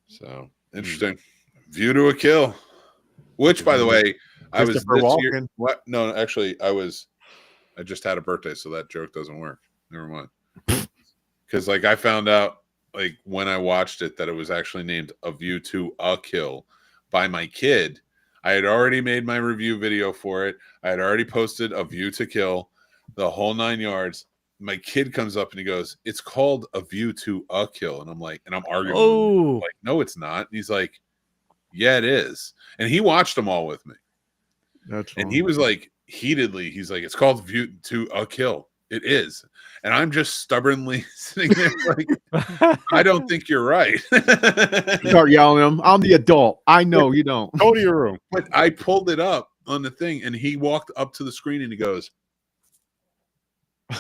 So interesting. View to a Kill. Which, by the way, I was Christopher this year. Walken. What? No, actually, I just had a birthday, so that joke doesn't work. Never mind. Because I found out when I watched it that it was actually named A View to a Kill by my kid. I had already made my review video for it. I had already posted A View to Kill, the whole 9 yards. my kid comes up and he goes, "It's called A View to a Kill," and I'm like, and I'm arguing. Oh, Like, no, it's not. And he's like, "Yeah, it is." And he watched them all with me, That's and he was like, heatedly, he's like, "It's called View to a Kill. It is." And I'm just stubbornly sitting there like, I don't think you're right. Start yelling at him. I'm the adult. I know you don't. Go to your room. But I pulled it up on the thing, and he walked up to the screen and he goes,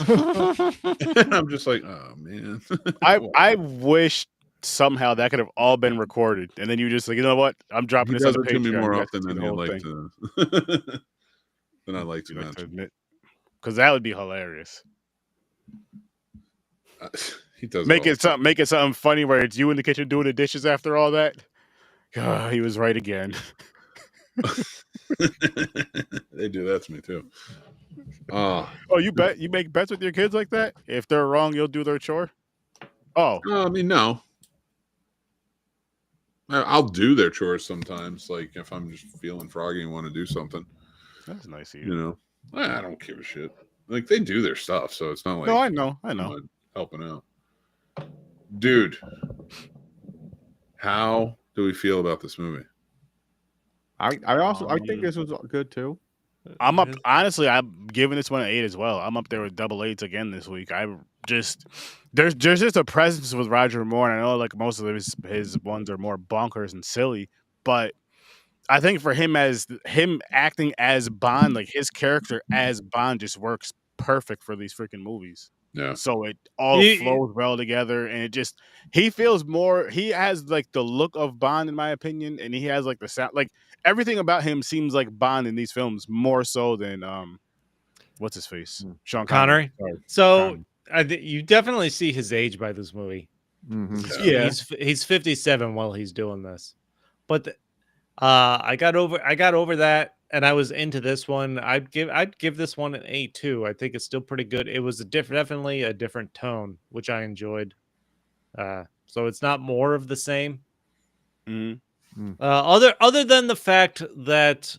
and I'm just like, oh man. I wish somehow that could have all been recorded, and then you just like, you know what? I'm dropping He this on does the it to me Patreon. more You guys often can see than the I whole like thing. to than I like to mention. Admit, because that would be hilarious. He does Make it all. it something funny where it's you in the kitchen doing the dishes after all that. God, he was right again. They do that to me too. Oh, You make bets with your kids like that? If they're wrong, you'll do their chore. Oh, I mean, no. I'll do their chores sometimes, like if I'm just feeling froggy and want to do something. that's nice of You know, I don't give a shit. Like they do their stuff, so it's not like No, I know. I'm not helping out. Dude, how do we feel about this movie? I think this was good too. I'm up. Honestly, I'm giving this one an 8 as well. I'm up there with double 8s again this week. I just there's just a presence with Roger Moore, and I know like most of his ones are more bonkers and silly, but I think for him acting as Bond, like his character as Bond, just works perfect for these freaking movies. Yeah. So it all flows well together, and he feels more. He has like the look of Bond, in my opinion, and he has like the sound. Like everything about him seems like Bond in these films more so than what's his face, Sean Connery. So you definitely see his age by this movie. Mm-hmm. Yeah. He's 57 while he's doing this, but I got over that, and I was into this one. I'd give this one an 8 too. I think it's still pretty good. It was definitely a different tone, which I enjoyed. So it's not more of the same. Mm-hmm. Other than the fact that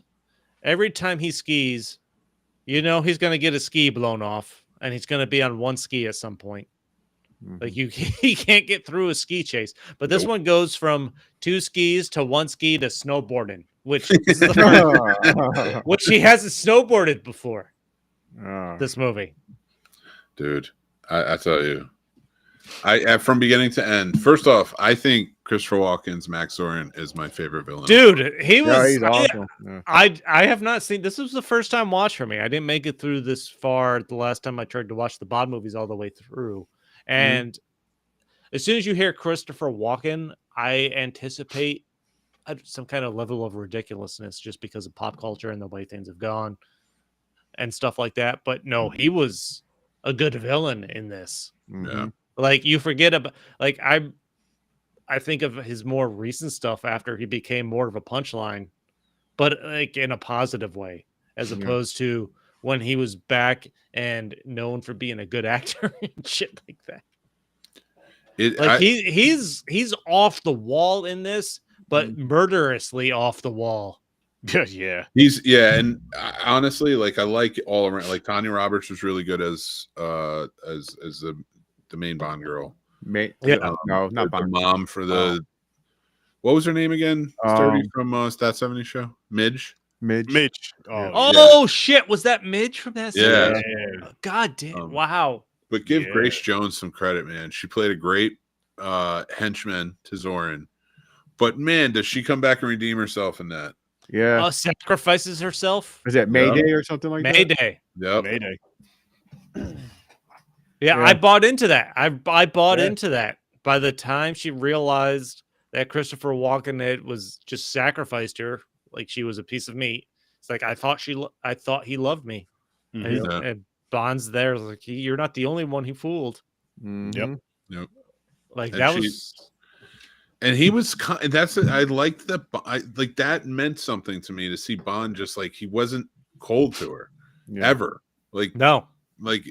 every time he skis, you know he's gonna get a ski blown off, and he's gonna be on one ski at some point. Like he can't get through a ski chase, but this one goes from 2 skis to 1 ski to snowboarding, which is the first, which he hasn't snowboarded before. This movie, dude, I tell you, I from beginning to end. First off, I think Christopher Walken's Max Zorin is my favorite villain. Dude, he's awesome. I have not seen. This was the first time watch for me. I didn't make it through this far the last time I tried to watch the Bond movies all the way through. And as soon as you hear Christopher Walken, I anticipate some kind of level of ridiculousness just because of pop culture and the way things have gone and stuff like that. But no, he was a good villain in this. Yeah. Like you forget about, like I think of his more recent stuff after he became more of a punchline, but like in a positive way, as opposed to when he was back and known for being a good actor and shit like that. He's off the wall in this, but murderously off the wall. Yeah. And honestly, like I like all around. Like Tanya Roberts was really good as the main Bond girl. No, not the mom for the. What was her name again? Sturdy from Stat 70 show. Midge. Oh shit! Was that Midge from that? Yeah. Oh, God damn! Wow. But give Grace Jones some credit, man. She played a great henchman to Zorin. But man, does she come back and redeem herself in that? Yeah. Sacrifices herself. Is that Mayday or something like that? Mayday. Yep. Mayday. Yeah, I bought into that. I bought into that. By the time she realized that Christopher Walken was just sacrificed her, like she was a piece of meat. It's like I thought he loved me, and Bond's there. Like you're not the only one he fooled. Yep. Like and that was. And he was. I liked that. Like that meant something to me to see Bond just like he wasn't cold to her ever. Like no. Like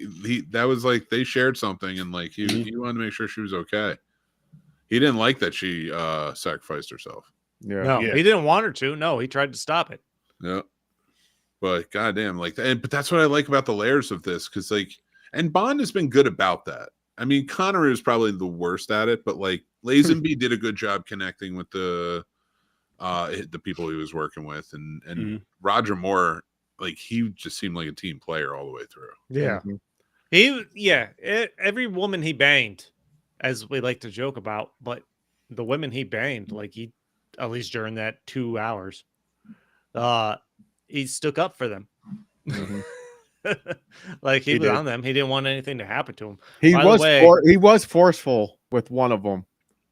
that was like they shared something, and like he wanted to make sure she was okay. He didn't like that she sacrificed herself. No, he didn't want her to. No, he tried to stop it. Yeah, but goddamn, like, but that's what I like about the layers of this, because like, And Bond has been good about that. I mean, Connery was probably the worst at it, but like Lazenby did a good job connecting with the people he was working with, and Roger Moore, like he just seemed like a team player all the way through. Yeah. Every woman he banged, as we like to joke about, but the women he banged, like he, at least during that 2 hours, he stuck up for them. Like he was on them. He didn't want anything to happen to him. He was forceful with one of them.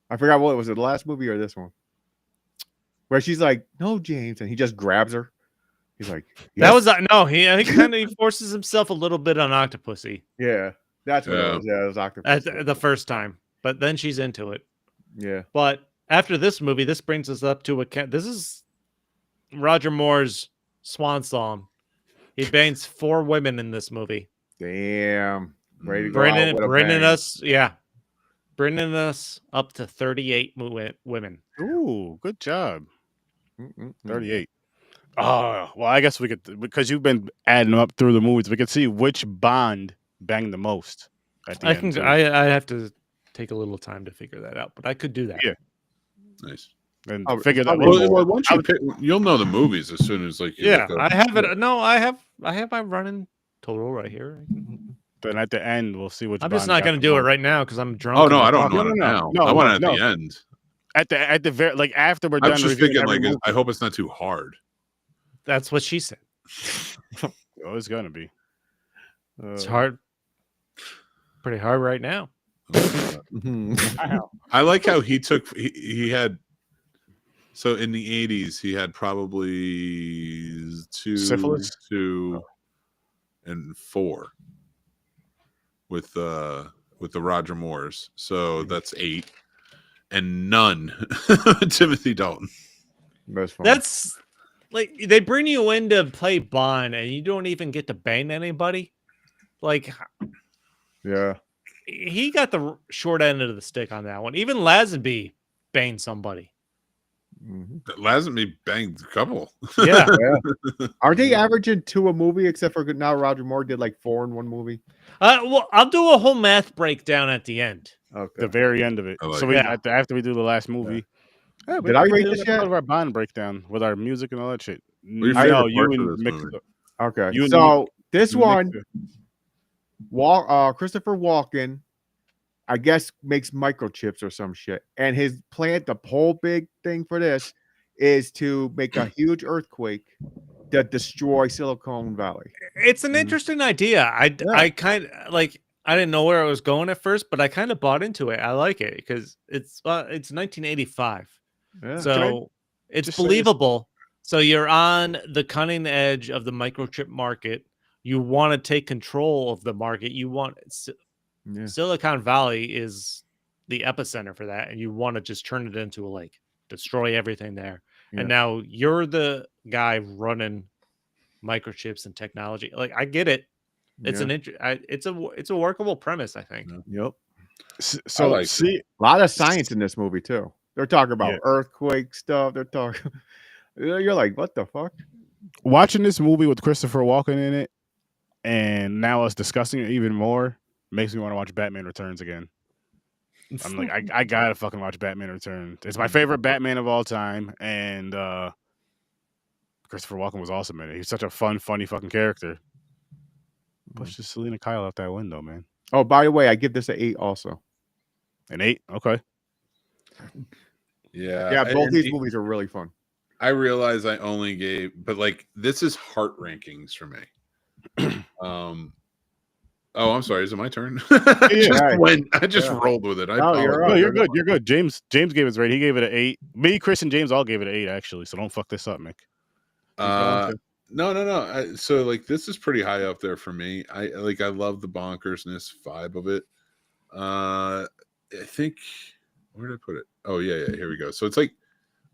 I forgot what it was, the last movie or this one, where she's like, "No, James," and he just grabs her. He's like, yes. That was no. He kind of forces himself a little bit on Octopussy. Yeah, that's what it was. Yeah, it was Octopussy the first time, but then she's into it. Yeah. But after this movie, this brings us up to this is Roger Moore's swan song. He bangs 4 women in this movie. Damn. Ready to go bringing us up to 38 women. Ooh, good job. 38. Oh, well, I guess we could, because you've been adding them up through the movies, we could see which Bond banged the most at the end. I have to take a little time to figure that out, but I could do that. Yeah. Nice. And figure that well, once you pick, you'll know the movies as soon as like I have it. No, I have my running total right here. Then at the end, we'll see which. I'm just not going to do it right now because I'm drunk. Oh no, I don't want it now. I want it at the end. At the very, like, after we're I done. was just thinking, like, I hope it's not too hard. That's what she said. Oh, it's gonna be. It's hard. Pretty hard right now. I like how he had. So in the 80s, he had probably 2, syphilis, 2, and 4 with the Roger Moores. So that's 8, and none Timothy Dalton. That's like they bring you in to play Bond, and you don't even get to bang anybody. Like, yeah, he got the short end of the stick on that one. Even Lazenby banged somebody. Lazenby banged a couple. Yeah. Are they averaging 2 a movie? Except for now, Roger Moore did like 4 in one movie. Well, I'll do a whole math breakdown at the end. Okay. The very end of it. Like so after we do the last movie. Yeah, did I rate this yet? Of our Bond breakdown with our music and all that shit. No, you and Mick. Okay. So this one, Christopher Walken, I guess, makes microchips or some shit. And his plan, the whole big thing for this, is to make a huge earthquake that destroy Silicon Valley. It's an interesting idea. I kind of like. I didn't know where I was going at first, but I kind of bought into it. I like it because it's 1985, so it's believable. So you're on the cutting edge of the microchip market. You want to take control of the market. You want Silicon Valley is the epicenter for that, and you want to just turn it into a lake, destroy everything there. Yeah. And now you're the guy running microchips and technology. Like, I get it. It's it's a workable premise, I think. Yep. So like a lot of science in this movie too. They're talking about earthquake stuff. They're talking. You're like, what the fuck? Watching this movie with Christopher Walken in it, and now us discussing it even more, makes me want to watch Batman Returns again. I'm like, I gotta fucking watch Batman Returns. It's my favorite Batman of all time, and Christopher Walken was awesome in it. He's such a fun, funny fucking character. Pushes Selena Kyle out that window, man. Oh, by the way, I give this an 8 also. An 8? Okay. Yeah, both these movies are really fun. I realize I only gave, but like, this is heart rankings for me. Oh, I'm sorry. Is it my turn? I just rolled with it. You're good. You're good. James gave his rate. He gave it an 8. Me, Chris, and James all gave it an 8, actually. So don't fuck this up, Mick. No. So like, this is pretty high up there for me. I love the bonkersness vibe of it. I think, where did I put it? Oh yeah. Here we go. So it's like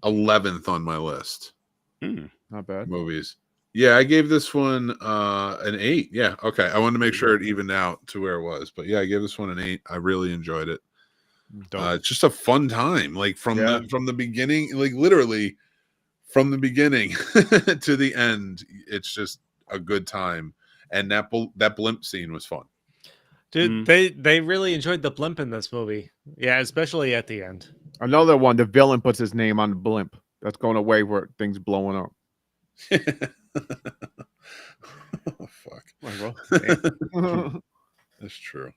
11th on my list. Not bad. Movies. Yeah, I gave this one an 8. Yeah, okay. I wanted to make sure it evened out to where it was, but yeah, I gave this one an 8. I really enjoyed it. It's just a fun time, like from the beginning, like literally from the beginning to the end. It's just a good time, and that blimp scene was fun. Dude, they really enjoyed the blimp in this movie. Yeah, especially at the end. Another one, the villain puts his name on the blimp. That's going away where things blowing up. Oh, fuck. Like, well, That's true.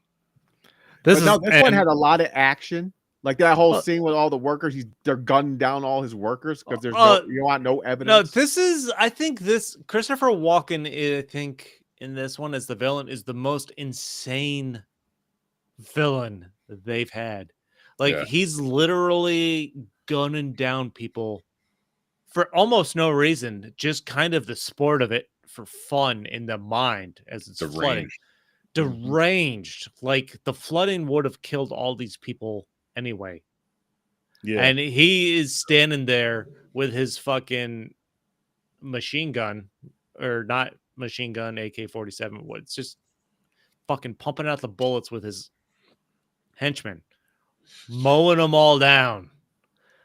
This but is no, this one and- had a lot of action. Like that whole Well- scene with all the workers, they're gunning down all his workers because there's you want no no. evidence. This is I think this Christopher Walken. I think in this one as the villain is the most insane villain that they've had. Like Yeah. he's literally gunning down people for almost no reason, just kind of the sport of it for fun in the mind as it's flooding. Deranged. Like the flooding would have killed all these people anyway. Yeah. And he is standing there with his fucking machine gun, or not machine gun, AK-47. It's just fucking pumping out the bullets with his henchmen, mowing them all down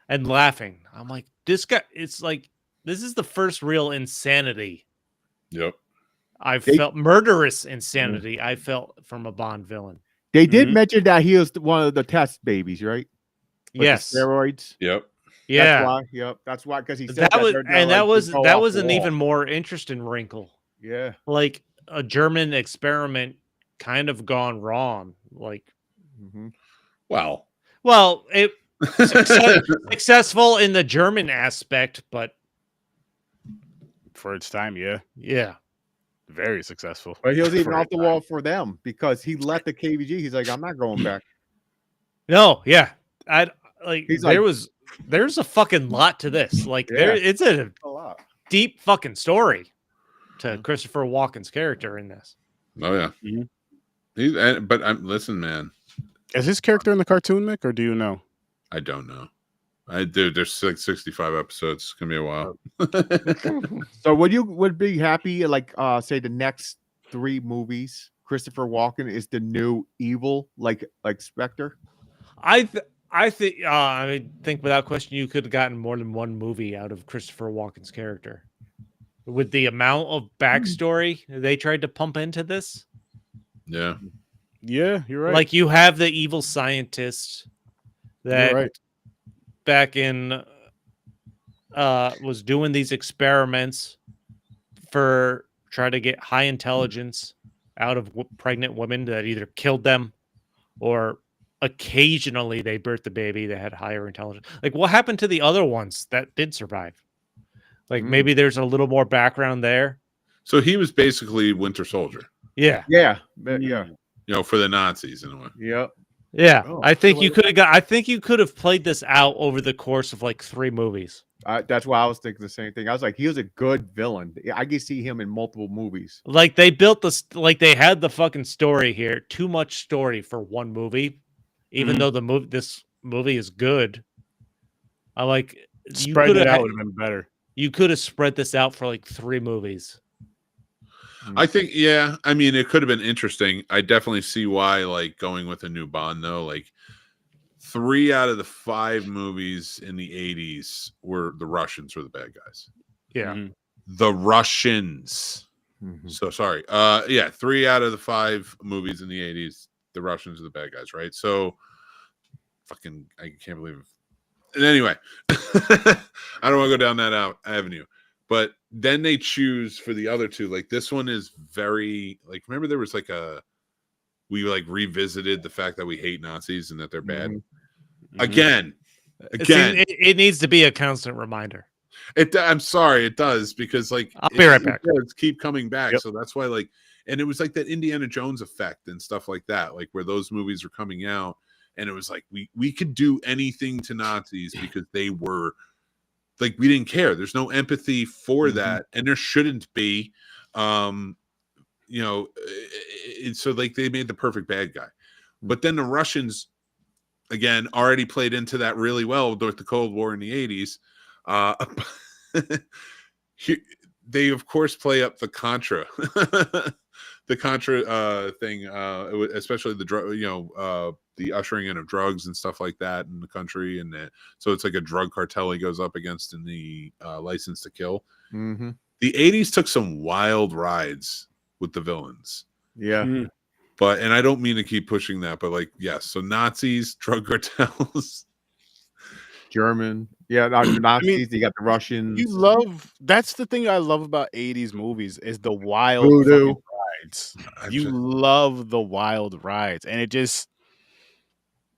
and laughing. I'm like, this guy, it's like, this is the first real insanity Yep. I felt, murderous insanity I felt from a Bond villain. They did mention that he was one of the test babies, right? With the Yes. steroids. Yep. Yeah. That's why. Yep. That's why, because he said That was, they're not, and that like, was to go that off was the an wall. even more interesting wrinkle. Yeah. Like a German experiment kind of gone wrong. Like, Wow. well, it successful in the German aspect, but For its time, yeah. yeah, Very successful. But he was even For off its the time. wall for them because he left the KVG. He's like, I'm not going back. no, yeah, I like. He's There's a fucking lot to this. Like there, Yeah. it's a A lot. deep fucking story to Christopher Walken's character in this. Oh yeah. Mhm. But listen, man. Is his character in the cartoon, Mick, or do you know? I don't know. There's like 65 episodes. It's gonna be a while. So would be happy, like say the next 3 movies, Christopher Walken is the new evil, like Spectre? I think without question you could have gotten more than one movie out of Christopher Walken's character. With the amount of backstory they tried to pump into this. Yeah. Yeah, you're right. Like you have the evil scientist that You're right. back in was doing these experiments for try to get high intelligence out of pregnant women that either killed them or occasionally they birthed the baby that had higher intelligence. Like what happened to the other ones that did survive? Like maybe there's a little more background there. So he was basically Winter Soldier. Yeah. Yeah. You know, for the Nazis in a way. Yep. Yeah. Oh, I think so you could have got I think you could have played this out over the course of like 3 movies. That's why I was thinking the same thing. I was like, he was a good villain. I can see him in multiple movies. Like they built this, like they had the fucking story here. Too much story for one movie, even though this movie is good. I like Spread it out would have been better. You could have spread this out for like 3 movies. I think, yeah. I mean, it could have been interesting. I definitely see why, like, going with a new Bond, though. Like, 3 out of the 5 movies in the 80s were the Russians were the bad guys. Yeah. The Russians. So, sorry. Yeah, 3 out of the 5 movies in the 80s, the Russians are the bad guys, right? So, fucking, I can't believe it. And anyway, I don't want to go down that avenue. But then they choose for the other 2. Like this one is very like. Remember, there was like we like revisited the fact that we hate Nazis and that they're bad. Again. It needs to be a constant reminder. I'm sorry, it does because like I'll be right back. It's keep coming back, Yep. so that's why like. And it was like that Indiana Jones effect and stuff like that, like where those movies are coming out, and it was like we could do anything to Nazis because they were. Like we didn't care. There's no empathy for that, and there shouldn't be. You know, so like they made the perfect bad guy, but then the Russians, again, already played into that really well with the Cold War in the 80s. They of course play up the Contra, the Contra thing, especially the drug, the ushering in of drugs and stuff like that in the country, and so it's like a drug cartel he goes up against in the License to Kill. The 80s took some wild rides with the villains. Yeah. But and I don't mean to keep pushing that, but like yes, so Nazis, drug cartels. German. Yeah, Nazis. You got the Russians. That's the thing I love about 80s movies is the wild Voodoo. fucking rides. You love the wild rides, and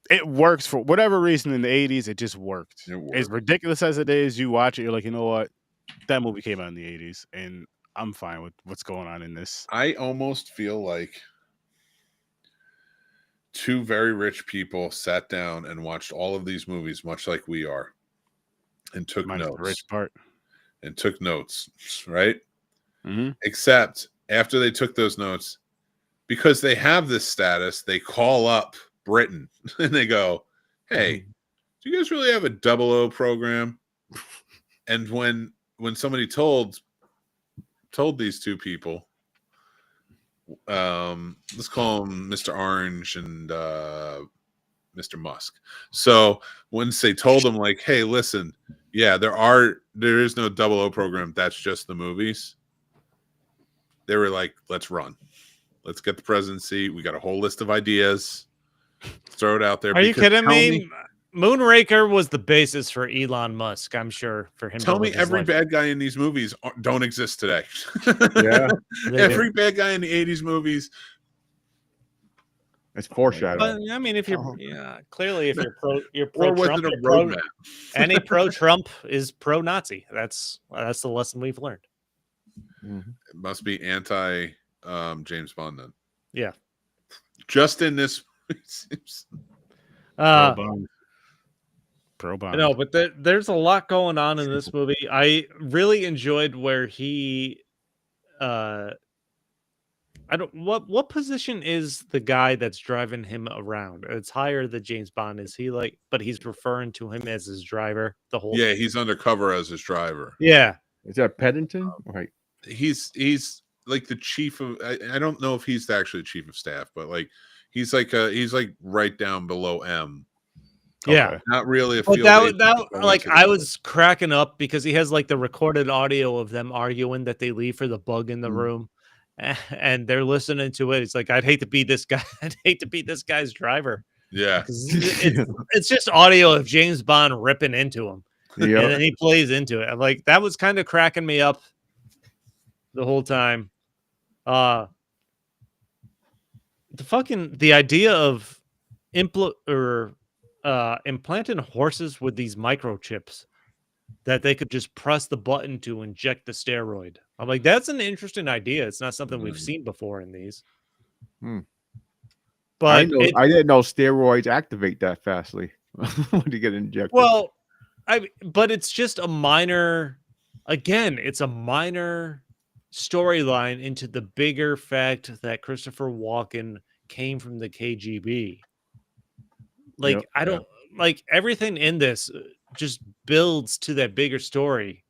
it works for whatever reason in the 80s. It just worked. As ridiculous as it is, you watch it, you're like, you know what? That movie came out in the 80s, and I'm fine with what's going on in this. I almost feel like two very rich people sat down and watched all of these movies, much like we are, and took Mine's notes. the rich part. And took notes, right? Mm-hmm. Except after they took those notes, because they have this status, they call up Britain and they go, "Hey, do you guys really have a 00 program?" And when somebody told these two people, let's call them Mr. Orange and Mr. Musk. So once they told them, like, "Hey, listen, yeah, there is no 00 program. That's just the movies." They were like, "Let's run. Let's get the presidency. We got a whole list of ideas. Let's throw it out there." Are you kidding me? Moonraker was the basis for Elon Musk, I'm sure, for him. Tell me every bad guy in these movies don't exist today. Yeah. Every bad guy in the 80s movies. It's foreshadowing. But, I mean, if you're clearly if you're Or was pro-Trump, it a roadmap? any pro-Trump is pro-Nazi. That's the lesson we've learned. Mm-hmm. It must be anti James Bond then. Yeah. Just in this Pro Bond. No, but there's a lot going on in this movie. I really enjoyed where he what position is the guy that's driving him around? It's higher than James Bond. Is he like, but he's referring to him as his driver the whole Yeah, he's undercover as his driver. Yeah. Is that Peddington? Right. He's like the chief of I don't know if he's actually the chief of staff, but like he's like right down below M. Yeah. Okay. Not really a But field that agent, like I was cracking up because he has like the recorded audio of them arguing that they leave for the bug in the room, and they're listening to it. It's like, I'd hate to be this guy. I'd hate to be this guy's driver. Yeah. 'Cause it's just audio of James Bond ripping into him. Yeah. And then he plays into it. I'm like, that was kind of cracking me up the whole time. The idea of implanting horses with these microchips that they could just press the button to inject the steroid. I'm like, that's an interesting idea. It's not something we've seen before in these. But I didn't know steroids activate that fastly when you get injected. Well, but it's just a minor. Again, it's a minor storyline into the bigger fact that Christopher Walken came from the KGB. Like, Yep. I don't like everything in this just builds to that bigger story.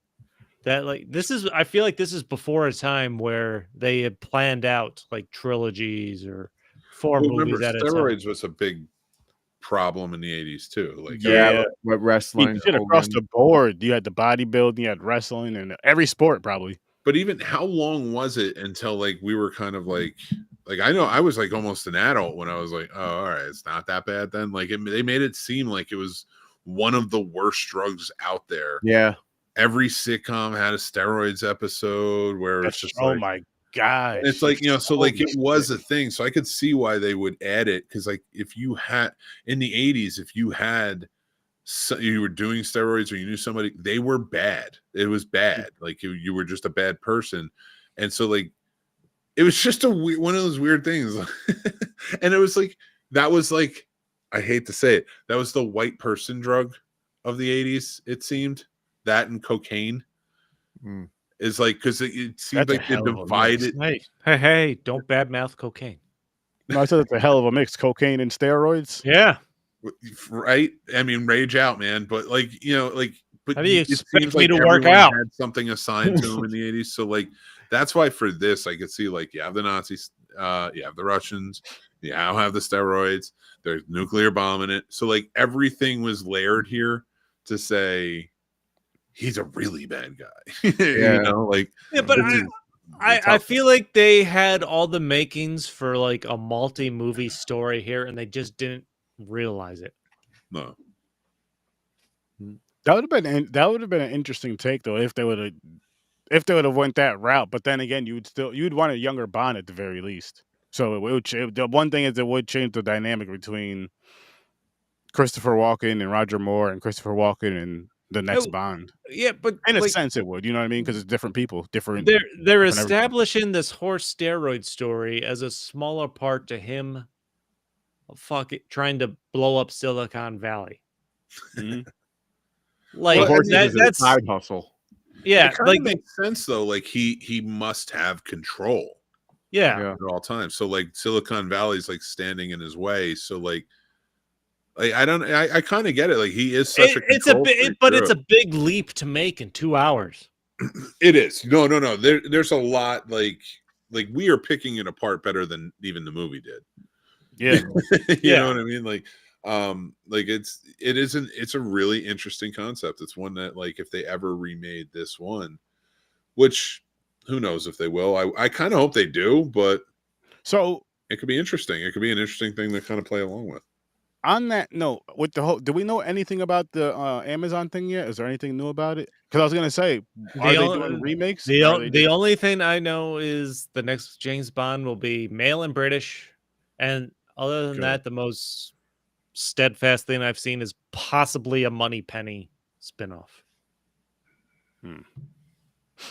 That like I feel like this is before a time where they had planned out like trilogies or four movies remember, at a time. steroids was a big problem in the 80s too. Like with wrestling. Shit across the board. You had the bodybuilding, you had wrestling, and every sport probably. But even how long was it until like we were kind of like I know I was like almost an adult when I was like, oh, all right, it's not that bad then. Like they made it seem like it was one of the worst drugs out there. Yeah. Every sitcom had a steroids episode where it's just oh my gosh. It's like, so like it was a thing. So I could see why they would add it, because like if you had in the 80s, if you had you were doing steroids or you knew somebody, they were bad. It was bad. Like you were just a bad person. And so like it was just one of those weird things. And it was like that was like, I hate to say it, that was the white person drug of the 80s, it seemed. That and cocaine is like, because it seemed like they divided. Hey, don't badmouth cocaine. No, I said it's a hell of a mix, cocaine and steroids. Yeah. Right? I mean, rage out, man. But like, but how do you expect me to everyone work out? had something assigned to them in the 80s. So like, that's why for this, I could see like, you have the Nazis, you have the Russians, you now have the steroids, there's nuclear bomb in it. So like everything was layered here to say, he's a really bad guy. Yeah. Yeah, but I feel like they had all the makings for like a multi-movie story here, and they just didn't realize it. No. That would have been an interesting take though if they would have went that route. But then again, you'd want a younger Bond at the very least. So the one thing is it would change the dynamic between Christopher Walken and Roger Moore and Christopher Walken and the next Bond. Yeah, but In a like, sense, it would. You know what I mean? Because it's different people, different. they're different everything. establishing this horse steroid story as a smaller part to him. Trying to blow up Silicon Valley. Mhm. Like Well, Horses is a that's side hustle. yeah, It kind like of makes sense though. Like he must have control yeah. at all times. So like Silicon Valley's like standing in his way. So like I kind of get it. Like he is such a It's a control big, freak but through it's it. a big leap to make in 2 hours. It is. No. There's a lot like we are picking it apart better than even the movie did. Yeah. You know what I mean? Like it's a really interesting concept. It's one that like if they ever remade this one, which who knows if they will. I kind of hope they do, but So it could be interesting. It could be an interesting thing to kind of play along with. on that note, with the whole, do we know anything about the Amazon thing yet? Is there anything new about it? Because I was gonna say, are they doing remakes? The only thing I know is the next James Bond will be male and British, and other than Good. that, the most steadfast thing I've seen is possibly a Money Penny spinoff.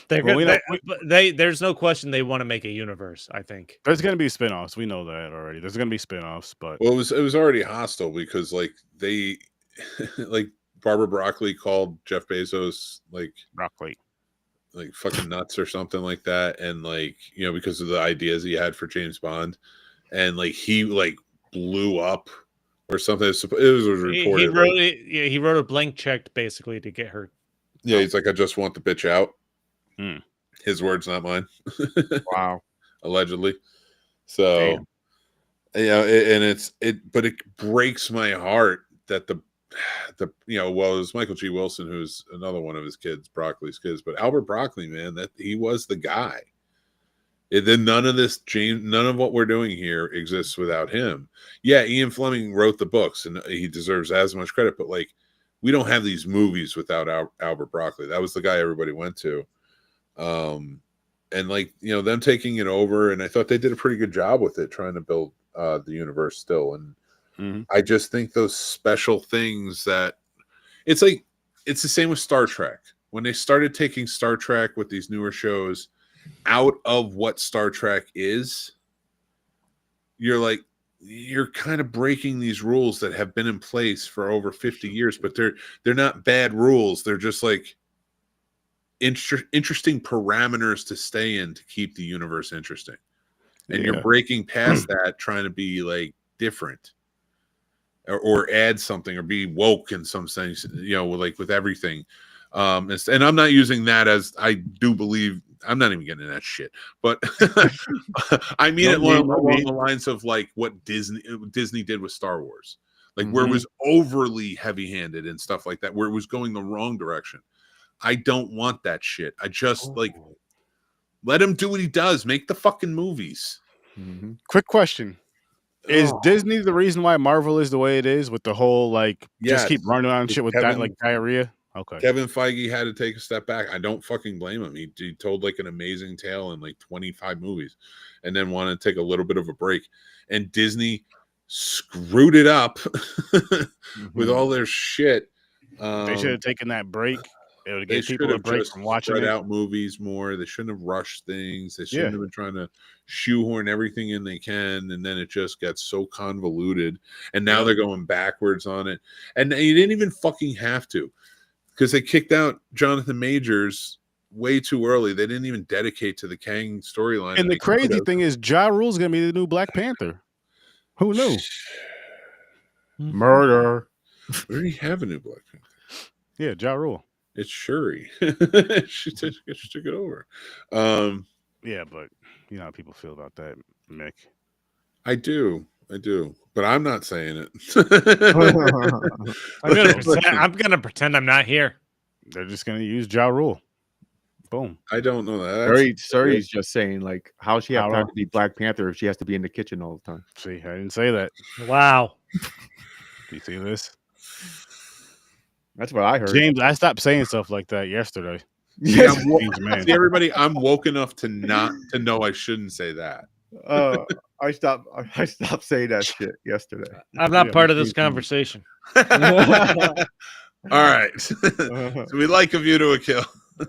They're Well, there's no question they want to make a universe. I think there's gonna be spinoffs. We know that already. There's gonna be spinoffs, but Well, it was already hostile because like they like Barbara Broccoli called Jeff Bezos like broccoli. fucking nuts or something like that, and like because of the ideas he had for James Bond, and like he like blew up or something. It was reported. He wrote a blank check basically to get her. Yeah, he's like, I just want the bitch out. His words, not mine. Wow. Allegedly. So, but it breaks my heart that the well, it was Michael G. Wilson, who's another one of his kids, Broccoli's kids, but Albert Broccoli, man, that he was the guy. Then none of what we're doing here exists without him. Yeah, Ian Fleming wrote the books, and he deserves as much credit. But like, we don't have these movies without Albert Broccoli. That was the guy everybody went to. And like them taking it over, and I thought they did a pretty good job with it, trying to build the universe still. And I just think those special things that it's like it's the same with Star Trek. When they started taking Star Trek with these newer shows out of what Star Trek is, you're kind of breaking these rules that have been in place for over 50 years, but they're not bad rules. They're just like interesting parameters to stay in to keep the universe interesting. And you're breaking past that, trying to be like different or add something or be woke in some sense, like with everything. And I'm not using that as I do believe. I'm not even getting into that shit, but I mean along the lines of like what Disney did with Star Wars, like where it was overly heavy-handed and stuff like that, where it was going the wrong direction. I don't want that shit. I just like let him do what he does. Make the fucking movies. Quick question. Is Disney the reason why Marvel is the way it is with the whole like just keep running on shit with that like diarrhea? Okay. Kevin Feige had to take a step back. I don't fucking blame him. He told like an amazing tale in like 25 movies and then wanted to take a little bit of a break. And Disney screwed it up with all their shit. They should have taken that break. It would They give people a break from watching spread out movies more. They shouldn't have rushed things. They shouldn't have been trying to shoehorn everything in they can, and then it just gets so convoluted. And now they're going backwards on it. And you didn't even fucking have to, because they kicked out Jonathan Majors way too early. They didn't even dedicate to the Kang storyline. And the crazy thing is, Ja Rule's gonna be the new Black Panther. Who knew? Murder. We already have a new Black Panther. Yeah, Ja Rule. It's Shuri. she took it over. Yeah, but you know how people feel about that, Mick. I do, but I'm not saying it. I'm gonna pretend I'm not here. They're just gonna use Ja Rule. Boom. I don't know that. Suri's just saying, like, how she have How time wrong? to be Black Panther if she has to be in the kitchen all the time? See, I didn't say that. Wow. Do you see this? That's what I heard. James, I stopped saying stuff like that yesterday. Yeah, James, man. see, everybody, I'm woke enough to know I shouldn't say that. I stopped saying that shit yesterday. I'm not Yeah, part me of this too. conversation. All right. So we like A View to a Kill.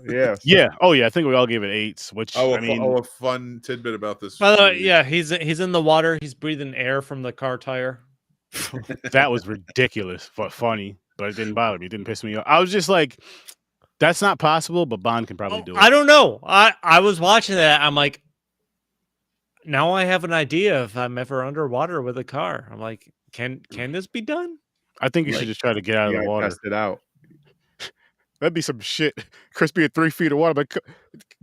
Yes. Yeah. Oh, yeah. I think we all gave it 8s, which, I mean, a fun tidbit about this. By the way, movie. yeah, he's in the water. He's breathing air from the car tire. that was ridiculous, but funny. But it didn't bother me. It didn't piss me off. I was just like, that's not possible, but Bond can probably do it. I don't know. I was watching that. I'm like, now I have an idea if I'm ever underwater with a car. I'm like, can this be done? I think you should just try to get out of the water. Test it out. That'd be some shit. Chris be at 3 feet of water, but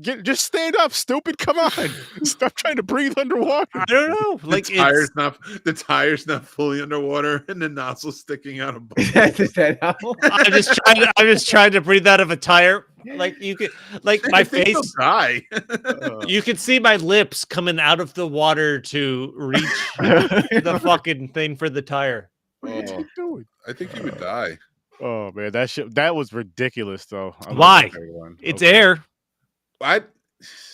just stand up, stupid. Come on. Stop trying to breathe underwater. I don't know. Like the tire's not fully underwater and the nozzle sticking out of both. Is that how? I'm just trying to breathe out of a tire. Like you could, like my face. Die. You can see my lips coming out of the water to reach the fucking thing for the tire. What are you doing? I think you would die. Oh man, that was ridiculous though. Why? It's air.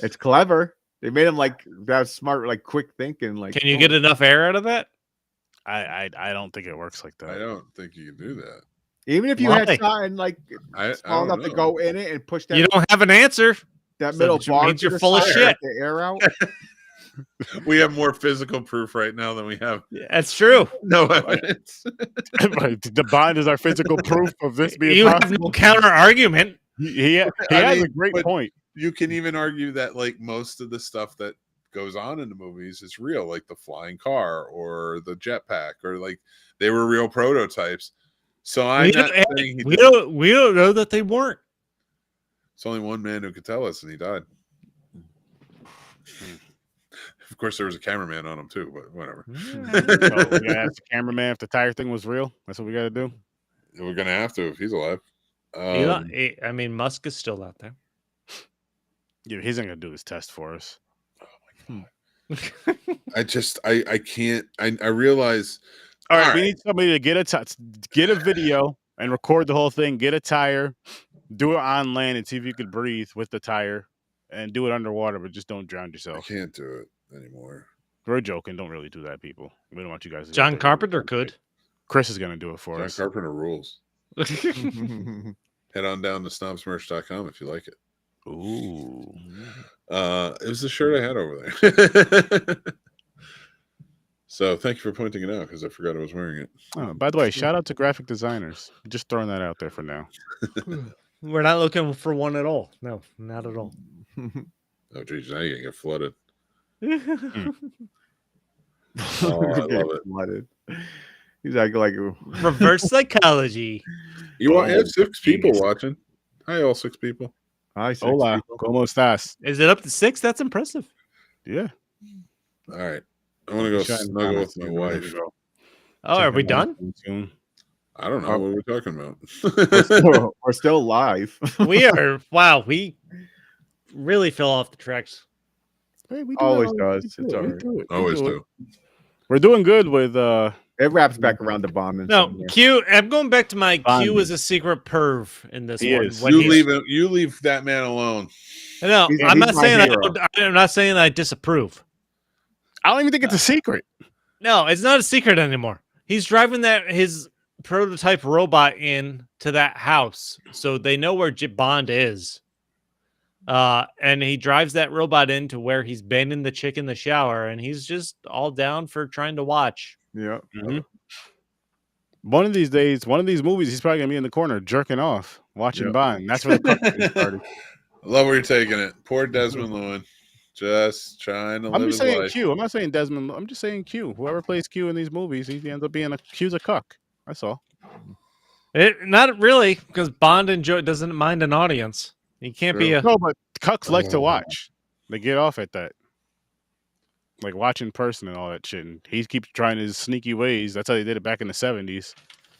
It's clever. They made him like that smart, like quick thinking. Like, Can you get enough air out of that? I don't think it works like that. I don't think you can do that. Even if you Why? had something like small enough to go in it and push that, You don't have an answer. that so middle it bar means to you're the full of side, shit. let the air out. We have more physical proof right now than we have That's true. no evidence. The Bond is our physical proof of this being You have possible. no counter argument. He has a great but point. You can even argue that like most of the stuff that goes on in the movies is real, like the flying car or the jetpack, or like they were real prototypes. So I'm not saying we don't know that they weren't. It's only one man who could tell us, and he died. Of course, there was a cameraman on him too, but whatever. So we gotta ask the cameraman if the tire thing was real. That's what we gotta do. We're gonna have to if he's alive. I mean, Musk is still out there. Yeah, he's not gonna do this test for us. I can't. I realize. All right, we need somebody to get a video and record the whole thing. Get a tire, do it on land, and see if you could breathe with the tire, and do it underwater, but just don't drown I yourself. can't do it anymore. We're joking. Don't really do that, people. We don't want you guys to. John Carpenter could. Chris is gonna do it for John us. Carpenter rules. Head on down to snobsmerch.com if you like it. Ooh. It was the shirt I had over there. So thank you for pointing it out because I forgot I was wearing it. Oh, by the way, shout out to graphic designers. Just throwing that out there for now. We're not looking for one at all. No, not at all. Oh, geez, now you're gonna get flooded. Mm. Oh, I love it. Flooded. He's like Reverse psychology. You have 6 people Jeez. watching. Hi, all 6 people. I see. Hola, ¿cómo estás? Is it up to 6? That's impressive. Yeah. All right. I want to go snuggle with my wife. Oh, are we done? Soon. I don't know what we're talking about. We're still live. We are. Wow, we really fell off the tracks. Hey, we Always it. does. We It's do it. all We right. do it. We Always do it. do. We're doing good with It wraps back around to bombing. No, somewhere. Q. I'm going back to my Q Bonding. is a secret perv in this He one. is. When You he's- leave that man alone. No, He's I'm not my saying hero. I'm not saying I disapprove. I don't even think it's a secret. No, it's not a secret anymore. He's driving his prototype robot in to that house, so they know where Bond is. And he drives that robot into where he's banging the chick in the shower, and he's just all down for trying to watch. Yeah. Mhm. One of these days, one of these movies, he's probably gonna be in the corner jerking off, watching Yep. Bond. That's where the cutscene started. I love where you're taking it. Poor Desmond Llewellyn. Just trying to I'm live just his saying life. Q. I'm not saying Desmond. I'm just saying Q. Whoever plays Q in these movies, he ends up being Q's a cuck. That's all. Not really, because Bond doesn't mind an audience. He can't be a. No, but cucks like to watch. They get off at that. Like watch in person and all that shit. And he keeps trying his sneaky ways. That's how they did it back in the 70s.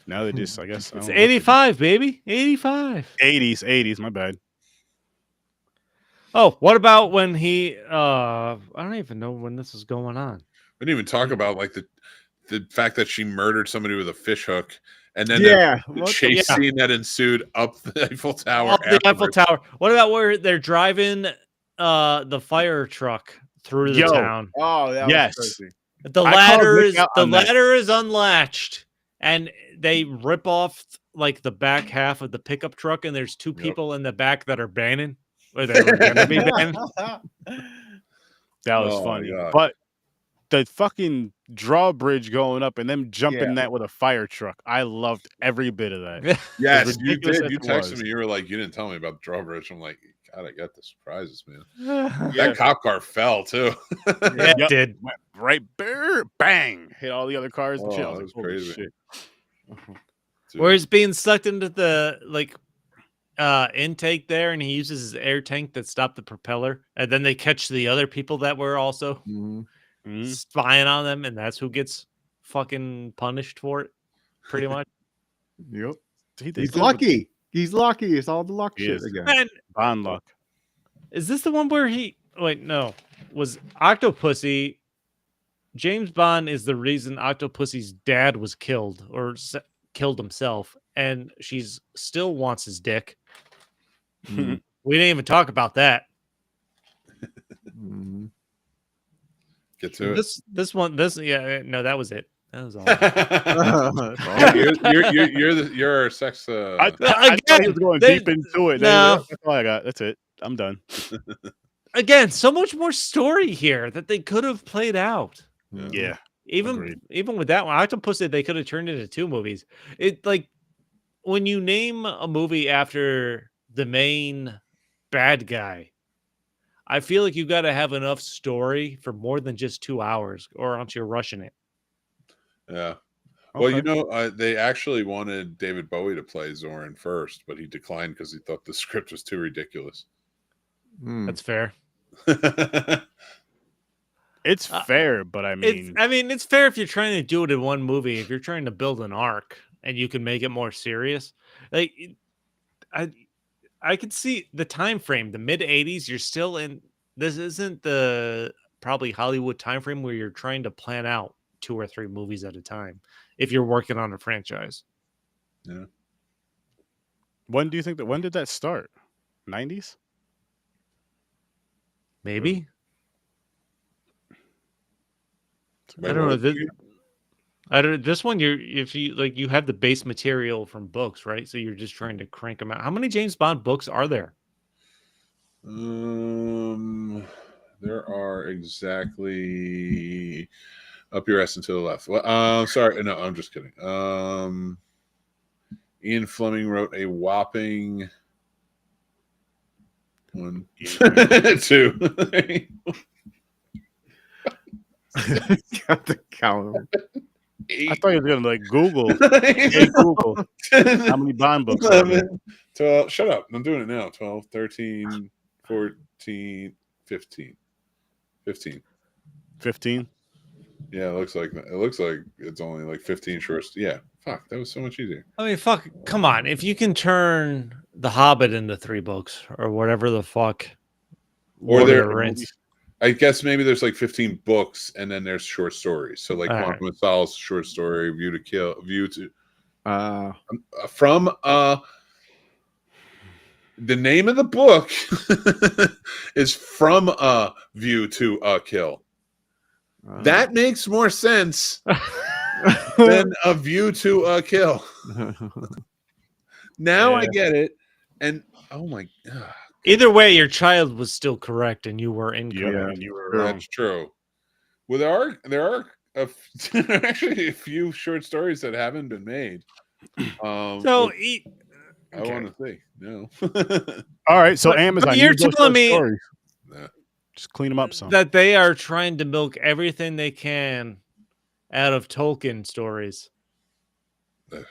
Now they just, I guess. I It's don't know what they do. 85, baby. 85. 80s, my bad. Oh, what about when he? I don't even know when this is going on. We didn't even talk about like the fact that she murdered somebody with a fish hook, and then Yeah, the what the chase fuck? scene that ensued up the Eiffel Tower. Up the Eiffel afterwards. Tower. What about where they're driving the fire truck through the Yo, town? Oh, that Yes. was crazy. The I called ladder Nick is out on that. unlatched, and they rip off like the back half of the pickup truck, and there's two Yep. people in the back that are banning, or they were gonna be banned. That was Oh, my funny. God. But the fucking drawbridge going up and them jumping that with a fire truck. I loved every bit of that. Yes, As you ridiculous did. as You it texted was. me. You were like, you didn't tell me about the drawbridge. I'm like, God, I got the surprises, man. Yeah, That cop car fell too. it Yep. did. Went right bang, hit all the other cars and shit. I Oh, was that like, was holy crazy. shit. Dude. Where he's being sucked into the intake there, and he uses his air tank that stopped the propeller, and then they catch the other people that were also Mhm. spying on them, and that's who gets fucking punished for it, pretty much. Yep. He did He's good with lucky. He's lucky. It's all the luck He shit is. again. And Bond luck. is this the one where he? Wait, no. Was Octopussy? James Bond is the reason Octopussy's dad was killed or killed himself, and she's still wants his dick. Mhm. We didn't even talk about that. Mhm. Get to it. This one, yeah, no, that was it. That was all. You're our sex. I thought he was going deep into it. No. That's all I got. That's it. I'm done. Again, so much more story here that they could have played out. Yeah. Even Agreed. even with that one, Octopussy, they could have turned it into 2 movies. It like when you name a movie after the main bad guy, I feel like you got to have enough story for more than just 2 hours, or else you're rushing it. Yeah. Well, Okay. you know, they actually wanted David Bowie to play Zoran first, but he declined because he thought the script was too ridiculous. That's fair. It's fair, but I mean, It's fair if you're trying to do it in one movie. If you're trying to build an arc and you can make it more serious, like I could see the time frame, the mid '80s. You're still in. This isn't the probably Hollywood time frame where you're trying to plan out 2 or 3 movies at a time. If you're working on a franchise, Yeah. when do you think when did that start? 90s? maybe. Wait, I don't what know. was it? I don't. This one, if you like, you have the base material from books, right? So you're just trying to crank them out. How many James Bond books are there? There are exactly up your ass and to the left. Well, sorry, no, I'm just kidding. Ian Fleming wrote a whopping 1, 2. Got the counter. I thought you were gonna like Google. Hey Google, how many Bond books are there? 12. Shut up. I'm doing it now. 12, 13, 14, 15. 15. 15. Yeah, it looks like it's only like 15 shorts. Yeah. Fuck, that was so much easier. I mean, fuck, come on. If you can turn The Hobbit into 3 books or whatever the fuck, Or Lord of there, the Rings. I guess maybe there's like 15 books and then there's short stories. So like All right. Quantum of Solace short story, View to Kill, View to from the name of the book is From a View to a Kill. That makes more sense than A View to a Kill. Now I get it. And oh my god. Either way, your child was still correct and you were incorrect. Yeah, and you were wrong. That's true. Well, there are actually a few short stories that haven't been made. So, I want to see. No. All right, so But Amazon, you're use those telling short me stories. Yeah. Just clean them up some. that they are trying to milk everything they can out of Tolkien stories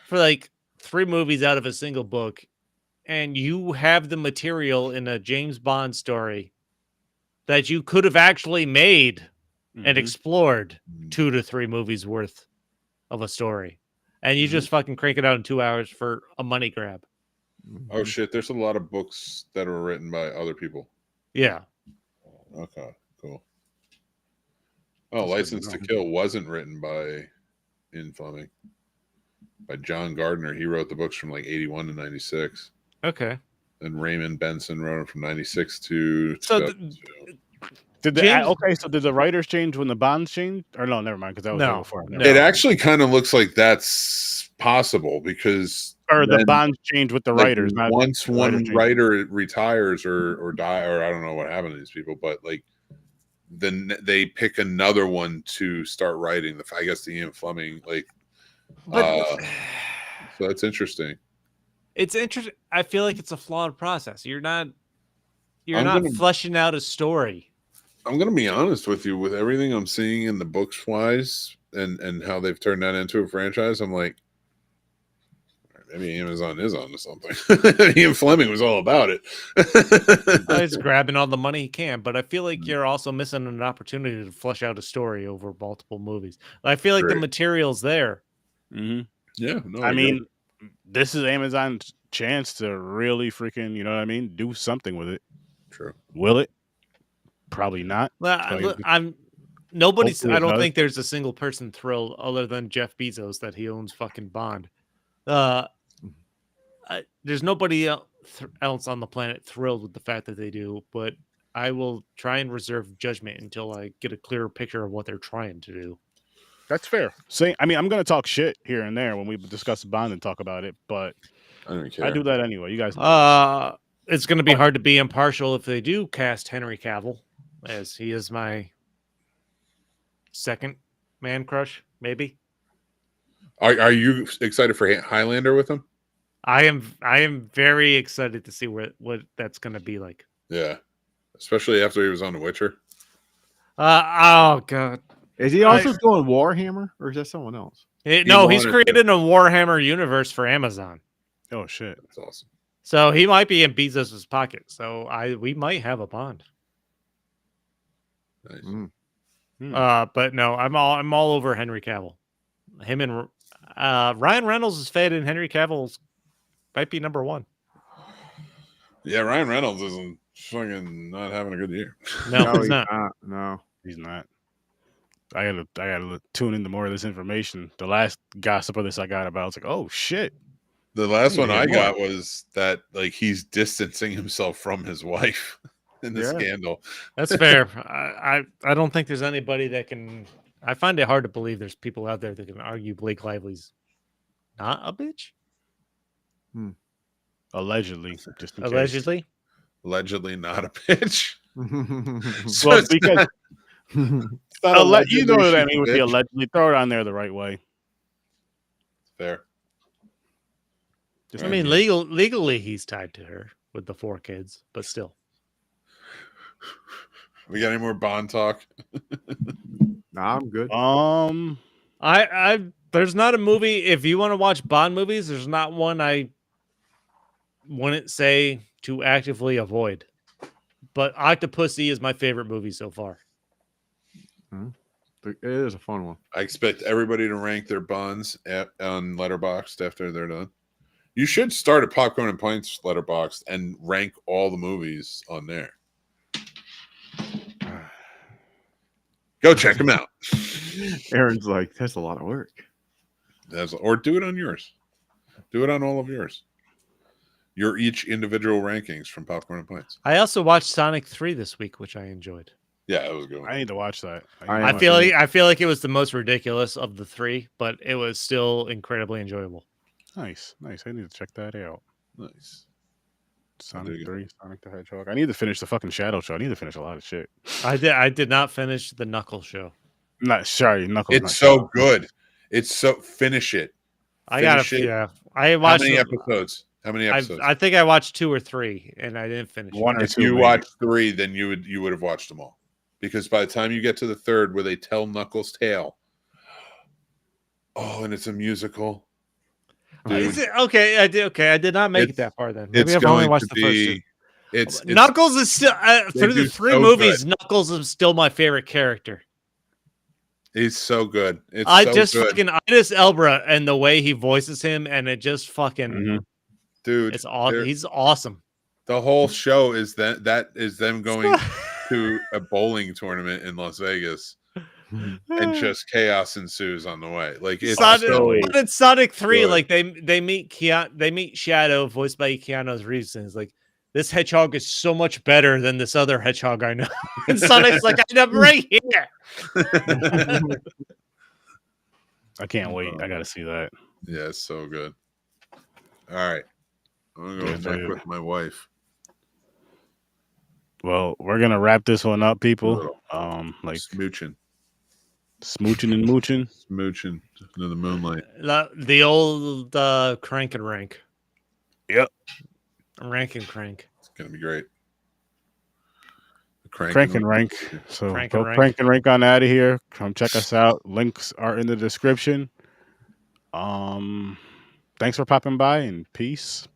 for like 3 movies out of a single book, and you have the material in a James Bond story that you could have actually made and explored 2 to 3 movies worth of a story, and you just fucking crank it out in 2 hours for a money grab. Oh shit! There's a lot of books that were written by other people. Yeah. Okay, cool. Oh, That's License good to to know. Kill wasn't written by Ian Fleming. By John Gardner. He wrote the books from like 81 to 96. Okay. And Raymond Benson wrote them from 96 to So 2002. Did James- okay? So did the writers change when the bonds changed? Or no, never mind, because that was way No, before. no. It actually kind of looks like that's possible because Or the then, bonds changed with the like, writers. Not once the writer one change. writer retires or die, or I don't know what happened to these people, but like then they pick another one to start writing. I guess the Ian Fleming, like, But so that's interesting. it's interesting. I feel like it's a flawed process. You're not I'm gonna- fleshing out a story. I'm gonna be honest with you. With everything I'm seeing in the books wise, and how they've turned that into a franchise, I'm like, maybe Amazon is onto something. Ian Fleming was all about it. He's grabbing all the money he can, but I feel like you're also missing an opportunity to flesh out a story over multiple movies. I feel like the Great. material's there. Mm-hmm. Yeah, no, I get mean, this is Amazon's chance to really freaking, you know what I mean, do something with it. true. Will it? Probably not. Well, So look, nobody's. Hopefully I it don't does. think there's a single person thrilled other than Jeff Bezos that he owns fucking Bond. There's nobody else on the planet thrilled with the fact that they do, but I will try and reserve judgment until I get a clearer picture of what they're trying to do. That's fair. I mean, I'm gonna talk shit here and there when we discuss Bond and talk about it, but I don't care. I do that anyway. You guys know. It's going to be hard to be impartial if they do cast Henry Cavill, as he is my second man crush, maybe. Are you excited for Highlander with him? I am very excited to see what that's going to be like. Yeah, especially after he was on The Witcher. Oh god. Is he also doing Warhammer, or is that someone else? No, he's wanted to. created a Warhammer universe for Amazon. Oh shit. That's awesome. So he might be in Bezos' pocket. So we might have a Bond. Nice. But no, I'm all over Henry Cavill. Him and Ryan Reynolds is fed, and Henry Cavill's might be number one. Yeah, Ryan Reynolds isn't fucking not having a good year. No, he's not. No. He's not. I gotta tune into more of this information. The last gossip of this I got about, I was like, oh shit. The last one Yeah, I more. got was that like he's distancing himself from his wife in the Yeah. scandal. That's fair. I don't think there's anybody that can. I find it hard to believe there's people out there that can argue Blake Lively's not a bitch. Allegedly. Just in case. Allegedly. Allegedly not a bitch. So Well, it's because not- it's not you know allegedly what I she's mean a with the bitch. allegedly. Throw it on there the right way. Fair. Just I in mean, case. legally he's tied to her with the 4 kids, but still. We got any more Bond talk? Nah, I'm good. I there's not a movie. If you want to watch Bond movies, there's not one I wouldn't say to actively avoid. But Octopussy is my favorite movie so far. It is a fun one. I expect everybody to rank their Bonds on Letterboxd after they're done. You should start at Popcorn and Pints Letterboxd and rank all the movies on there. Go check them out. Aaron's like, that's a lot of work. Or do it on yours. Do it on all of yours. Your each individual rankings from Popcorn and Pints. I also watched Sonic 3 this week, which I enjoyed. Yeah, it was good. I need to watch that. I feel like it was the most ridiculous of the 3, but it was still incredibly enjoyable. Nice. I need to check that out. Nice. Sonic 3, Sonic the Hedgehog. I need to finish the fucking Shadow Show. I need to finish a lot of shit. I did not finish the Knuckles show. Not sorry, Knuckles. It's not so Shadow. good. It's so finish it. I got Finish it. yeah. I How watched many episodes? How many episodes? I think I watched 2 or 3 and I didn't finish. One or If two. you maybe. watch 3, then you would have watched them all. Because by the time you get to the 3rd where they tell Knuckles' tale, and it's a musical. Dude, Is it okay? I did not make it It's- that far then. Maybe it's I've only going watched to the first be. 2. It's Knuckles is still through do the 3 so movies. Knuckles is still my favorite character. He's so good. It's I so just good. fucking Idris Elba and the way he voices him, and it just fucking Mhm. Dude. it's awesome. He's awesome. The whole show is that is them going to a bowling tournament in Las Vegas, and just chaos ensues on the way. Like it's Sonic, so but in Sonic 3, good. like they meet Shadow, voiced by Keanu Reeves, and it's like, this hedgehog is so much better than this other hedgehog I know. And Sonic's like, I'm right here. I can't wait. I gotta see that. Yeah, it's so good. All right, I'm gonna go check with my wife. Well, we're gonna wrap this one up, people. Like Smooching and mooching. Smooching into the moonlight. The old crank and rank. Yep. Rank and crank. It's gonna be great. Crank and rank. So Crank go and rank. crank and rank on out of here. Come check us out. Links are in the description. Thanks for popping by, and peace.